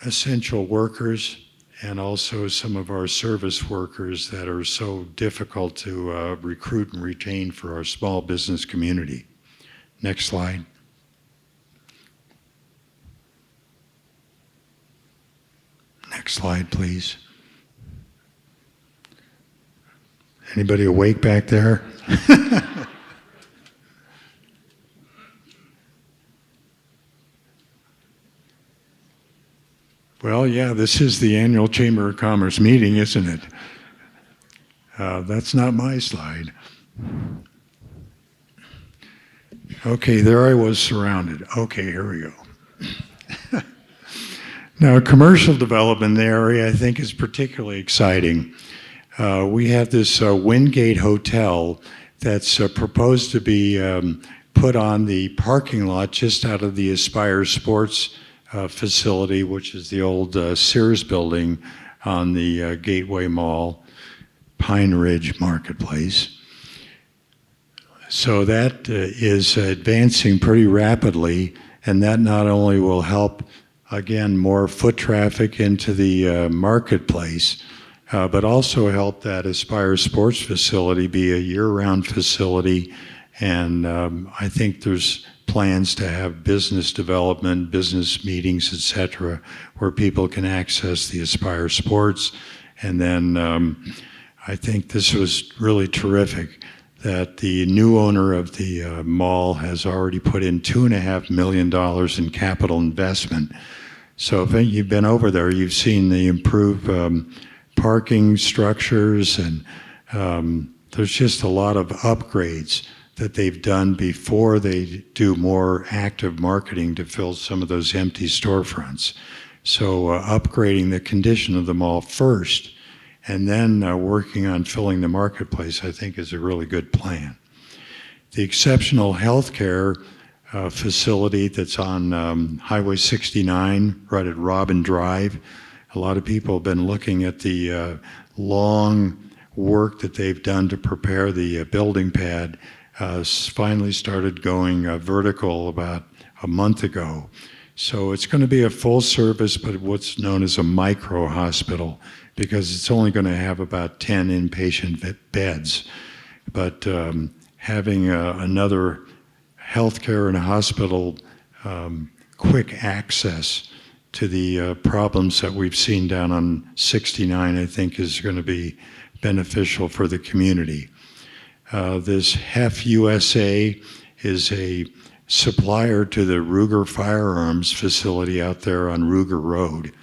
essential workers and also some of our service workers that are so difficult to recruit and retain for our small business community. Next slide. Next slide, please. Anybody awake back there? Well, yeah, this is the annual Chamber of Commerce meeting, isn't it? That's not my slide. Okay, there I was surrounded. Okay, here we go. Now, commercial development in the area I think is particularly exciting. We have this Wingate Hotel that's proposed to be put on the parking lot just out of the Aspire Sports facility, which is the old Sears building on the Gateway Mall, Pine Ridge Marketplace. So that is advancing pretty rapidly, and that not only will help, again, more foot traffic into the marketplace, but also help that Aspire Sports facility be a year-round facility. And I think there's plans to have business development, business meetings, etc., where people can access the Aspire Sports. And then I think this was really terrific that the new owner of the mall has already put in $2.5 million in capital investment. So if you've been over there, you've seen the improved parking structures, and there's just a lot of upgrades that they've done before they do more active marketing to fill some of those empty storefronts. So upgrading the condition of the mall first, and then working on filling the marketplace, I think is a really good plan. The exceptional healthcare facility that's on Highway 69, right at Robin Drive. A lot of people have been looking at the long work that they've done to prepare the building pad. Finally started going vertical about a month ago. So it's going to be a full service, but what's known as a micro hospital, because it's only going to have about 10 inpatient beds. But having another healthcare and hospital quick access to the problems that we've seen down on 69, I think is going to be beneficial for the community. This HEF USA is a supplier to the Ruger Firearms facility out there on Ruger Road,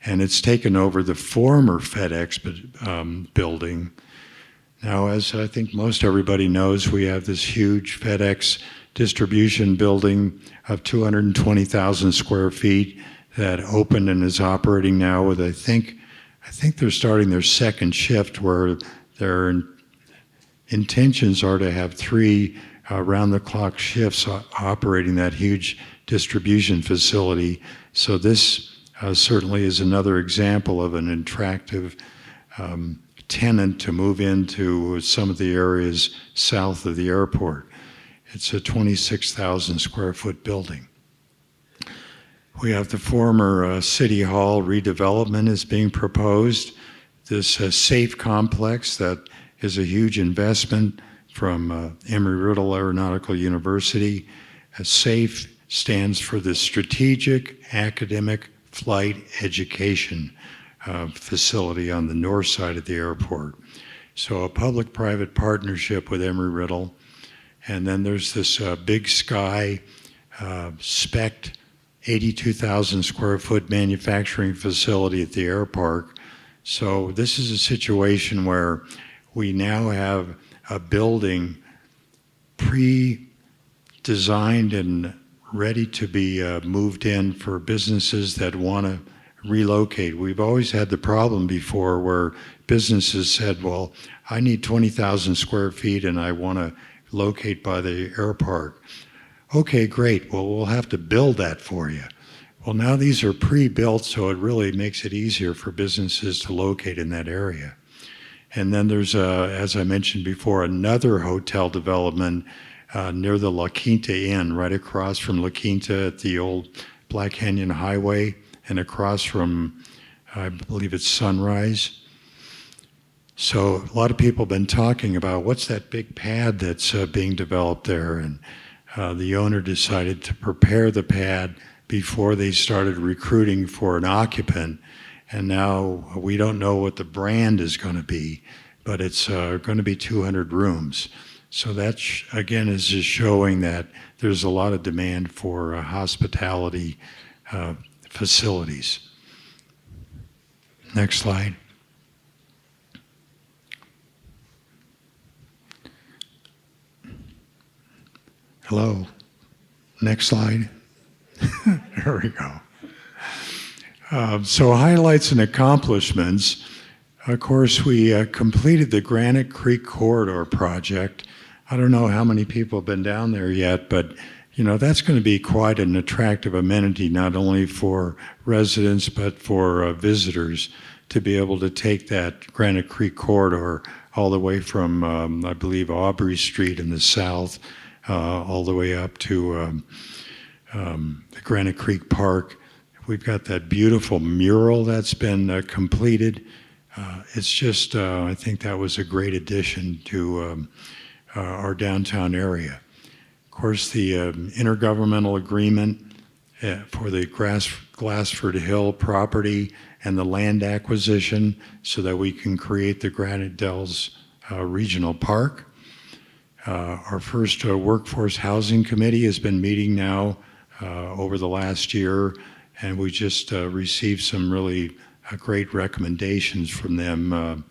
and it's taken over the former FedEx building. Now, as I think most everybody knows, we have this huge FedEx distribution building of 220,000 square feet that opened and is operating now with, I think they're starting their second shift, where their intentions are to have 3 round-the-clock shifts operating that huge distribution facility. So this certainly is another example of an attractive tenant to move into some of the areas south of the airport. It's a 26,000 square foot building. We have the former City Hall redevelopment is being proposed. This SAFE complex that is a huge investment from Embry-Riddle Aeronautical University. SAFE stands for the Strategic Academic Flight Education facility on the north side of the airport. So a public-private partnership with Embry-Riddle. And then there's this Big Sky spec 82,000 square foot manufacturing facility at the air park. So this is a situation where we now have a building pre-designed and ready to be moved in for businesses that want to relocate. We've always had the problem before where businesses said, well, I need 20,000 square feet and I want to locate by the air park. Okay, great. Well, we'll have to build that for you. Well, now these are pre-built, so it really makes it easier for businesses to locate in that area. And then there's, as I mentioned before, another hotel development near the La Quinta Inn, right across from La Quinta at the old Black Canyon Highway and across from, I believe it's Sunrise. So a lot of people have been talking about what's that big pad that's being developed there, and the owner decided to prepare the pad before they started recruiting for an occupant. And now we don't know what the brand is going to be, but it's going to be 200 rooms. So that, again, is just showing that there's a lot of demand for hospitality facilities. Next slide. Hello. Next slide. There we go. So highlights and accomplishments. Of course, we completed the Granite Creek Corridor project. I don't know how many people have been down there yet, but you know, that's going to be quite an attractive amenity, not only for residents, but for visitors to be able to take that Granite Creek Corridor all the way from, I believe, Aubrey Street in the south, all the way up to the Granite Creek Park. We've got that beautiful mural that's been completed. It's just, I think that was a great addition to our downtown area. Of course, the intergovernmental agreement for the Glassford Hill property and the land acquisition so that we can create the Granite Dells Regional Park. Our first workforce housing committee has been meeting now over the last year, and we just received some really great recommendations from them.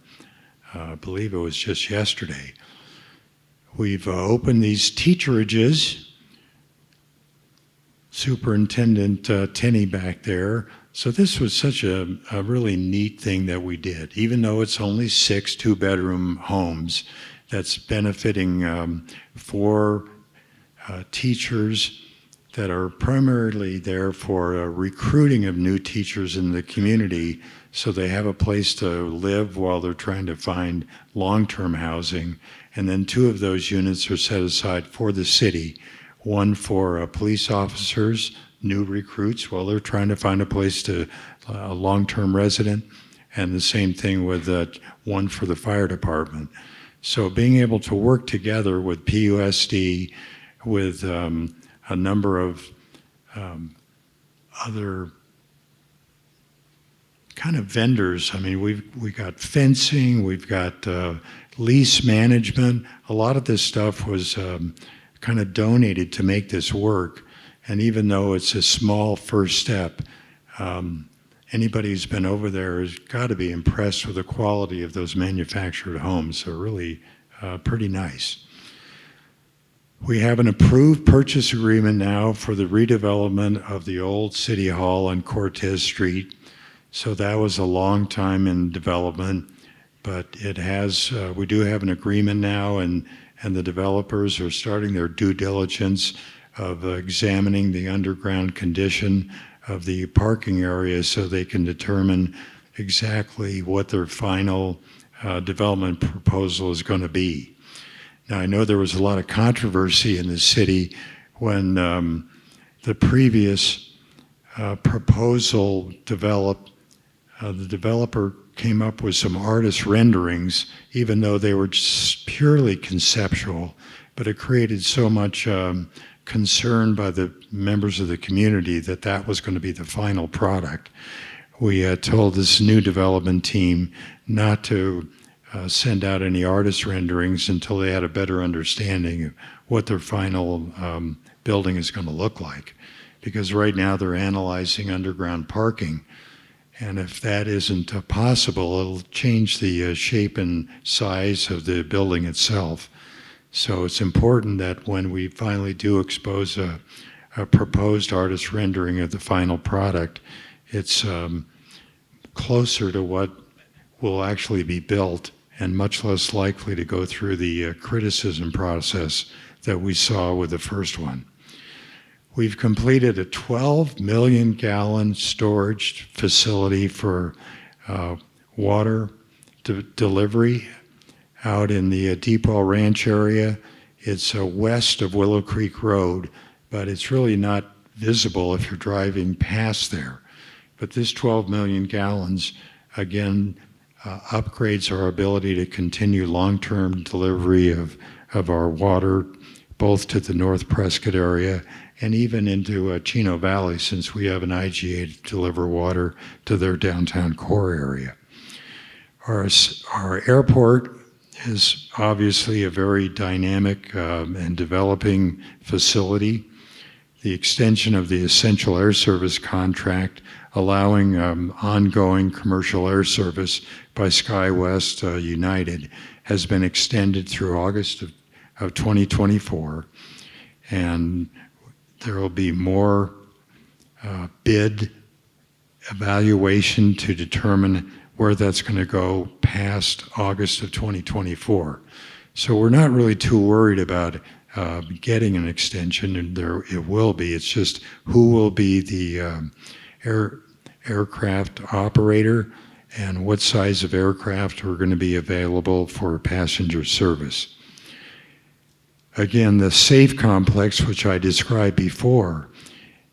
I believe it was just yesterday. We've opened these teacherages. Superintendent Tenney back there. So this was such a really neat thing that we did, even though it's only 6 two-bedroom homes that's benefiting 4 teachers that are primarily there for recruiting of new teachers in the community so they have a place to live while they're trying to find long-term housing. And then 2 of those units are set aside for the city, one for police officers, new recruits while they're trying to find a place to, a long-term resident, and the same thing with one for the fire department. So being able to work together with PUSD, with a number of other kind of vendors. I mean, we got fencing, we've got lease management. A lot of this stuff was kind of donated to make this work. And even though it's a small first step, anybody who's been over there has got to be impressed with the quality of those manufactured homes. They're really pretty nice. We have an approved purchase agreement now for the redevelopment of the old City Hall on Cortez Street. So that was a long time in development, but it has, we do have an agreement now, and the developers are starting their due diligence of examining the underground condition of the parking area so they can determine exactly what their final development proposal is going to be. Now, I know there was a lot of controversy in the city when the previous proposal developed, the developer came up with some artist renderings, even though they were just purely conceptual, but it created so much concern by the members of the community that that was going to be the final product. We told this new development team not to send out any artist renderings until they had a better understanding of what their final building is going to look like. Because right now they're analyzing underground parking. And if that isn't possible, it'll change the shape and size of the building itself. So it's important that when we finally do expose a proposed artist rendering of the final product, it's closer to what will actually be built and much less likely to go through the criticism process that we saw with the first one. We've completed a 12 million gallon storage facility for water delivery out in the Depot Ranch area. It's west of Willow Creek Road, but it's really not visible if you're driving past there. But this 12 million gallons, again, upgrades our ability to continue long-term delivery of our water, both to the North Prescott area and even into Chino Valley, since we have an IGA to deliver water to their downtown core area. Our airport is obviously a very dynamic and developing facility. The extension of the Essential Air Service contract, allowing ongoing commercial air service by SkyWest United, has been extended through August of 2024, and there will be more bid evaluation to determine where that's going to go past August of 2024. So we're not really too worried about getting an extension, and there it will be. It's just who will be the aircraft operator and what size of aircraft are going to be available for passenger service. Again, the SAFE complex, which I described before,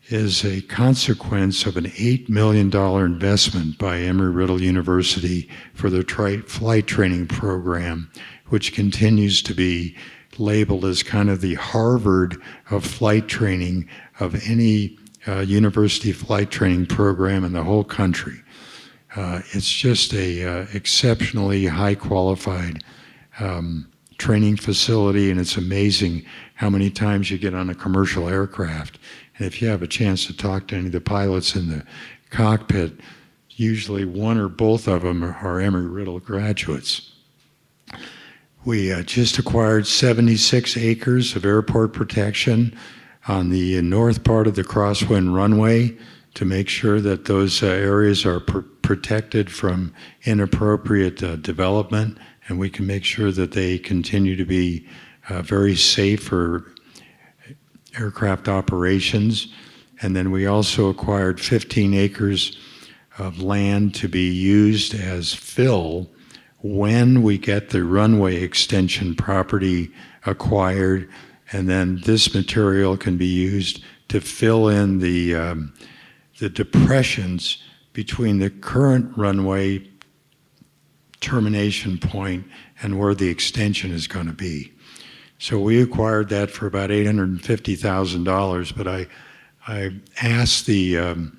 is a consequence of an $8 million investment by Embry-Riddle University for their flight training program, which continues to be labeled as kind of the Harvard of flight training of any university flight training program in the whole country. It's just a exceptionally high qualified training facility, and it's amazing how many times you get on a commercial aircraft. And if you have a chance to talk to any of the pilots in the cockpit, usually one or both of them are Embry-Riddle graduates. We just acquired 76 acres of airport protection on the north part of the crosswind runway to make sure that those areas are protected from inappropriate development, and we can make sure that they continue to be very safe for aircraft operations. And then we also acquired 15 acres of land to be used as fill when we get the runway extension property acquired, and then this material can be used to fill in the depressions between the current runway termination point and where the extension is going to be. So we acquired that for about $850,000, but I asked the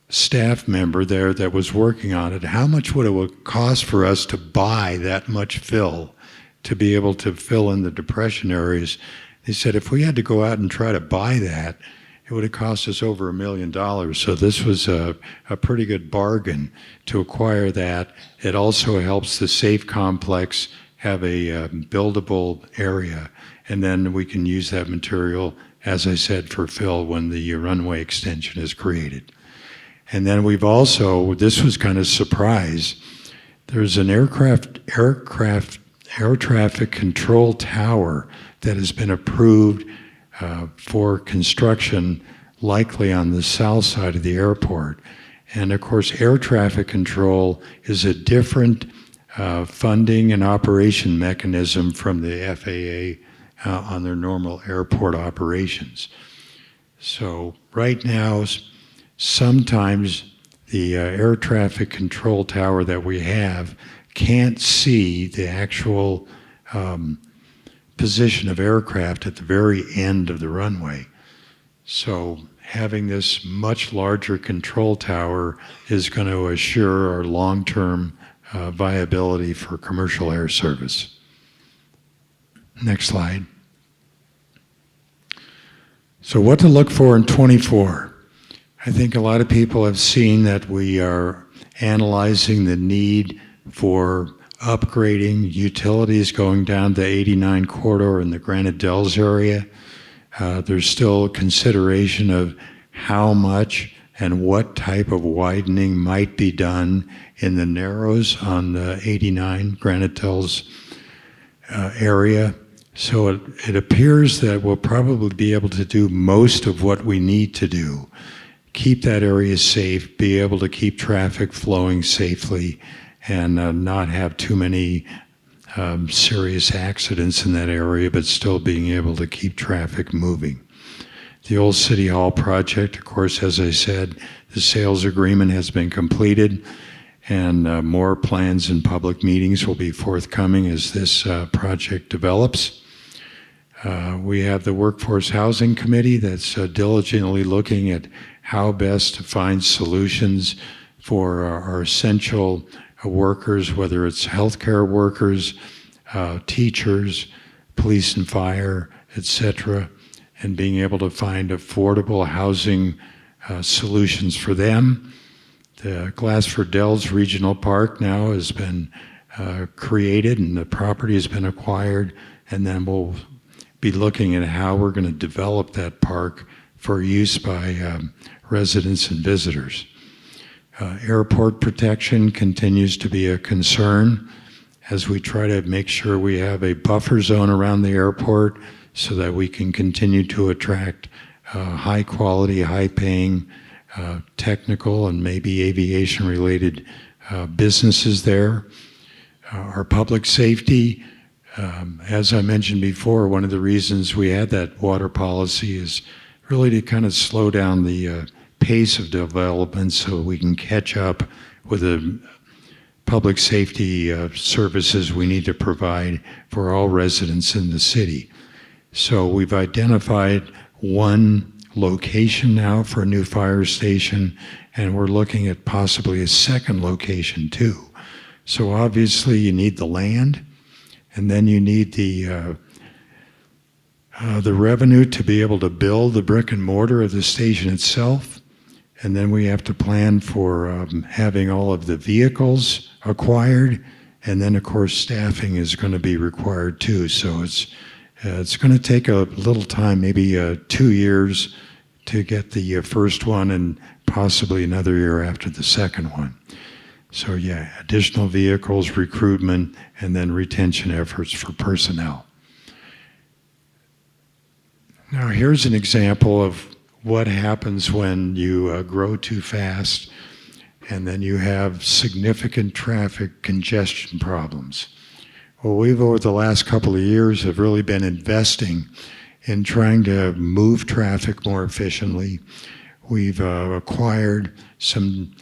staff member there that was working on it, how much would it cost for us to buy that much fill to be able to fill in the depression areas? They said if we had to go out and try to buy that, it would have cost us over $1 million. So this was a pretty good bargain to acquire that. It also helps the SAFE complex have a buildable area, and then we can use that material, as I said, for fill when the runway extension is created. And then we've also, this was kind of a surprise, there's an air traffic control tower that has been approved for construction, likely on the south side of the airport. And of course, air traffic control is a different funding and operation mechanism from the FAA on their normal airport operations. So right now, sometimes the air traffic control tower that we have can't see the actual position of aircraft at the very end of the runway. So having this much larger control tower is going to assure our long-term viability for commercial air service. Next slide. So what to look for in '24? I think a lot of people have seen that we are analyzing the need for upgrading utilities going down the 89 corridor in the Granite Dells area. There's still consideration of how much and what type of widening might be done in the narrows on the 89 Granite Dells area. So it appears that we'll probably be able to do most of what we need to do. Keep that area safe, be able to keep traffic flowing safely, and not have too many serious accidents in that area, but still being able to keep traffic moving. The old City Hall project, of course, as I said, the sales agreement has been completed, and more plans and public meetings will be forthcoming as this project develops. We have the Workforce Housing Committee that's diligently looking at how best to find solutions for our essential workers, whether it's healthcare workers, teachers, police and fire, etc., and being able to find affordable housing solutions for them. The Glassford Dells Regional Park now has been created and the property has been acquired, and then we'll be looking at how we're going to develop that park for use by residents and visitors. Airport protection continues to be a concern as we try to make sure we have a buffer zone around the airport so that we can continue to attract high quality, high paying, technical and maybe aviation related businesses there. Our public safety, as I mentioned before, one of the reasons we had that water policy is really to kind of slow down the pace of development so we can catch up with the public safety services we need to provide for all residents in the city. So we've identified one location now for a new fire station, and we're looking at possibly a second location too. So obviously you need the land, and then you need the revenue to be able to build the brick and mortar of the station itself. And then we have to plan for having all of the vehicles acquired, and then of course staffing is going to be required too. So it's going to take a little time, maybe 2 years, to get the first one, and possibly another year after the second one. So yeah, additional vehicles, recruitment, and then retention efforts for personnel. Now here's an example of what happens when you grow too fast and then you have significant traffic congestion problems. Well, we've over the last couple of years have really been investing in trying to move traffic more efficiently. We've acquired some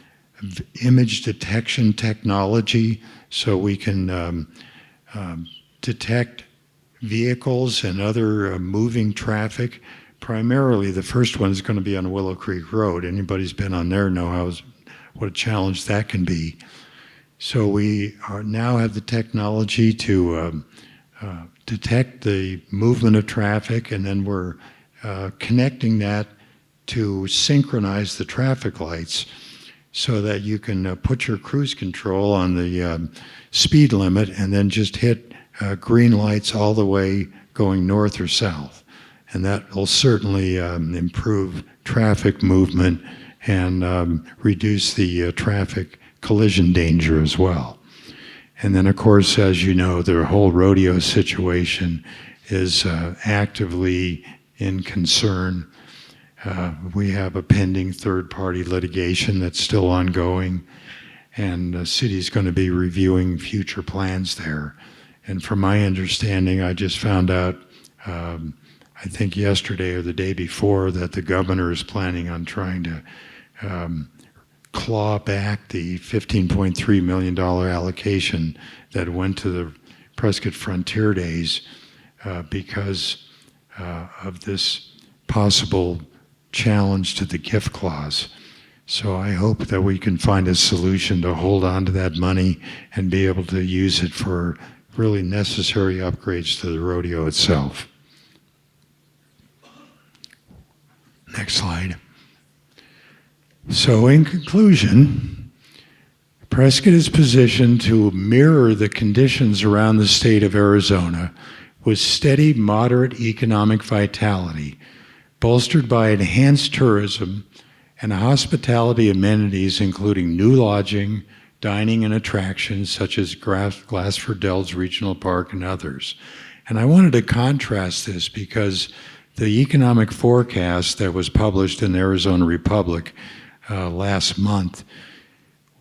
image detection technology so we can detect vehicles and other moving traffic. Primarily, the first one is going to be on Willow Creek Road. Anybody's been on there know what a challenge that can be. So we now have the technology to detect the movement of traffic, and then we're connecting that to synchronize the traffic lights so that you can put your cruise control on the speed limit and then just hit green lights all the way going north or south. And that will certainly improve traffic movement and reduce the traffic collision danger as well. And then, of course, as you know, the whole rodeo situation is actively in concern. We have a pending third-party litigation that's still ongoing, and the city's going to be reviewing future plans there. And from my understanding, I just found out I think yesterday or the day before that the governor is planning on trying to claw back the $15.3 million allocation that went to the Prescott Frontier Days because of this possible challenge to the gift clause. So I hope that we can find a solution to hold on to that money and be able to use it for really necessary upgrades to the rodeo itself. Next slide. So in conclusion, Prescott is positioned to mirror the conditions around the state of Arizona with steady, moderate economic vitality, bolstered by enhanced tourism and hospitality amenities including new lodging, dining, and attractions such as Glassford Dells Regional Park and others. And I wanted to contrast this because the economic forecast that was published in the Arizona Republic last month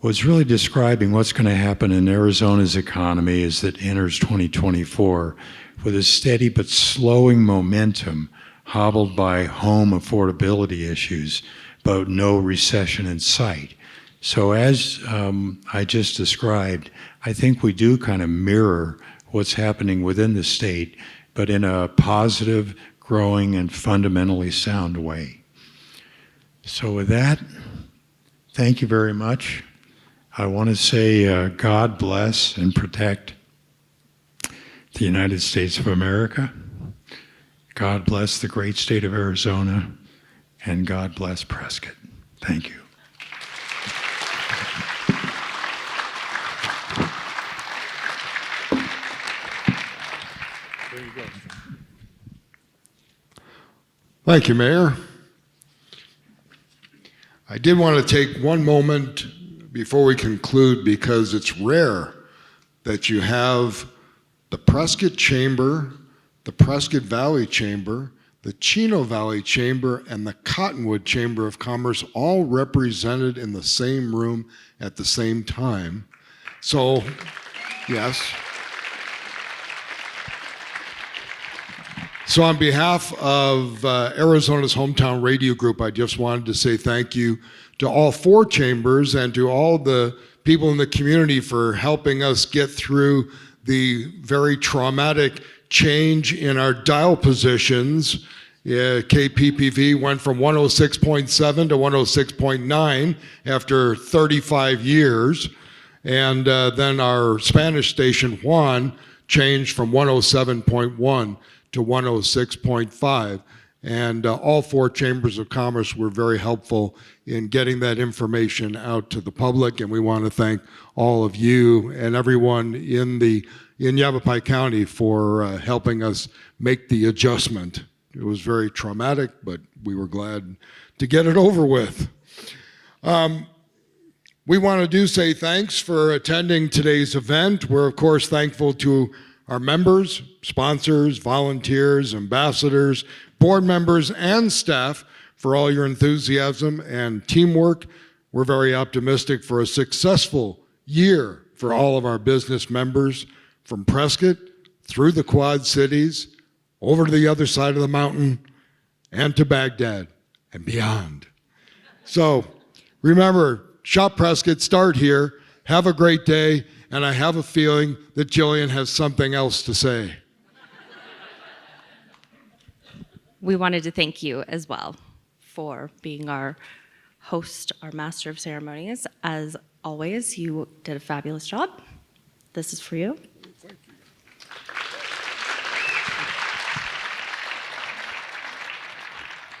was really describing what's going to happen in Arizona's economy as it enters 2024 with a steady but slowing momentum hobbled by home affordability issues, but no recession in sight. So as I just described, I think we do kind of mirror what's happening within the state, but in a positive, growing, and fundamentally sound way. So with that, thank you very much. I want to say God bless and protect the United States of America. God bless the great state of Arizona, and God bless Prescott. Thank you. Thank you, Mayor. I did want to take one moment before we conclude because it's rare that you have the Prescott Chamber, the Prescott Valley Chamber, the Chino Valley Chamber, and the Cottonwood Chamber of Commerce all represented in the same room at the same time. So, yes. So on behalf of Arizona's Hometown Radio Group, I just wanted to say thank you to all four chambers and to all the people in the community for helping us get through the very traumatic change in our dial positions. KPPV went from 106.7 to 106.9 after 35 years. And then our Spanish station, Juan, changed from 107.1 to 106.5. And all four chambers of commerce were very helpful in getting that information out to the public. And we want to thank all of you and everyone in Yavapai County for helping us make the adjustment. It was very traumatic, but we were glad to get it over with. We want to say thanks for attending today's event. We're, of course, thankful to our members, sponsors, volunteers, ambassadors, board members, and staff for all your enthusiasm and teamwork. We're very optimistic for a successful year for all of our business members from Prescott through the Quad Cities, over to the other side of the mountain, and to Baghdad and beyond. So remember, shop Prescott, start here, have a great day, and I have a feeling that Gillian has something else to say. We wanted to thank you as well for being our host, our master of ceremonies. As always, you did a fabulous job. This is for you. Thank you.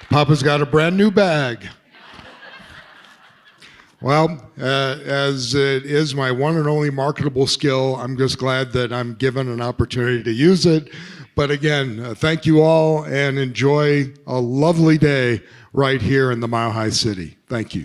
Papa's got a brand new bag. Well, as it is my one and only marketable skill, I'm just glad that I'm given an opportunity to use it. But again, thank you all and enjoy a lovely day right here in the Mile High City. Thank you.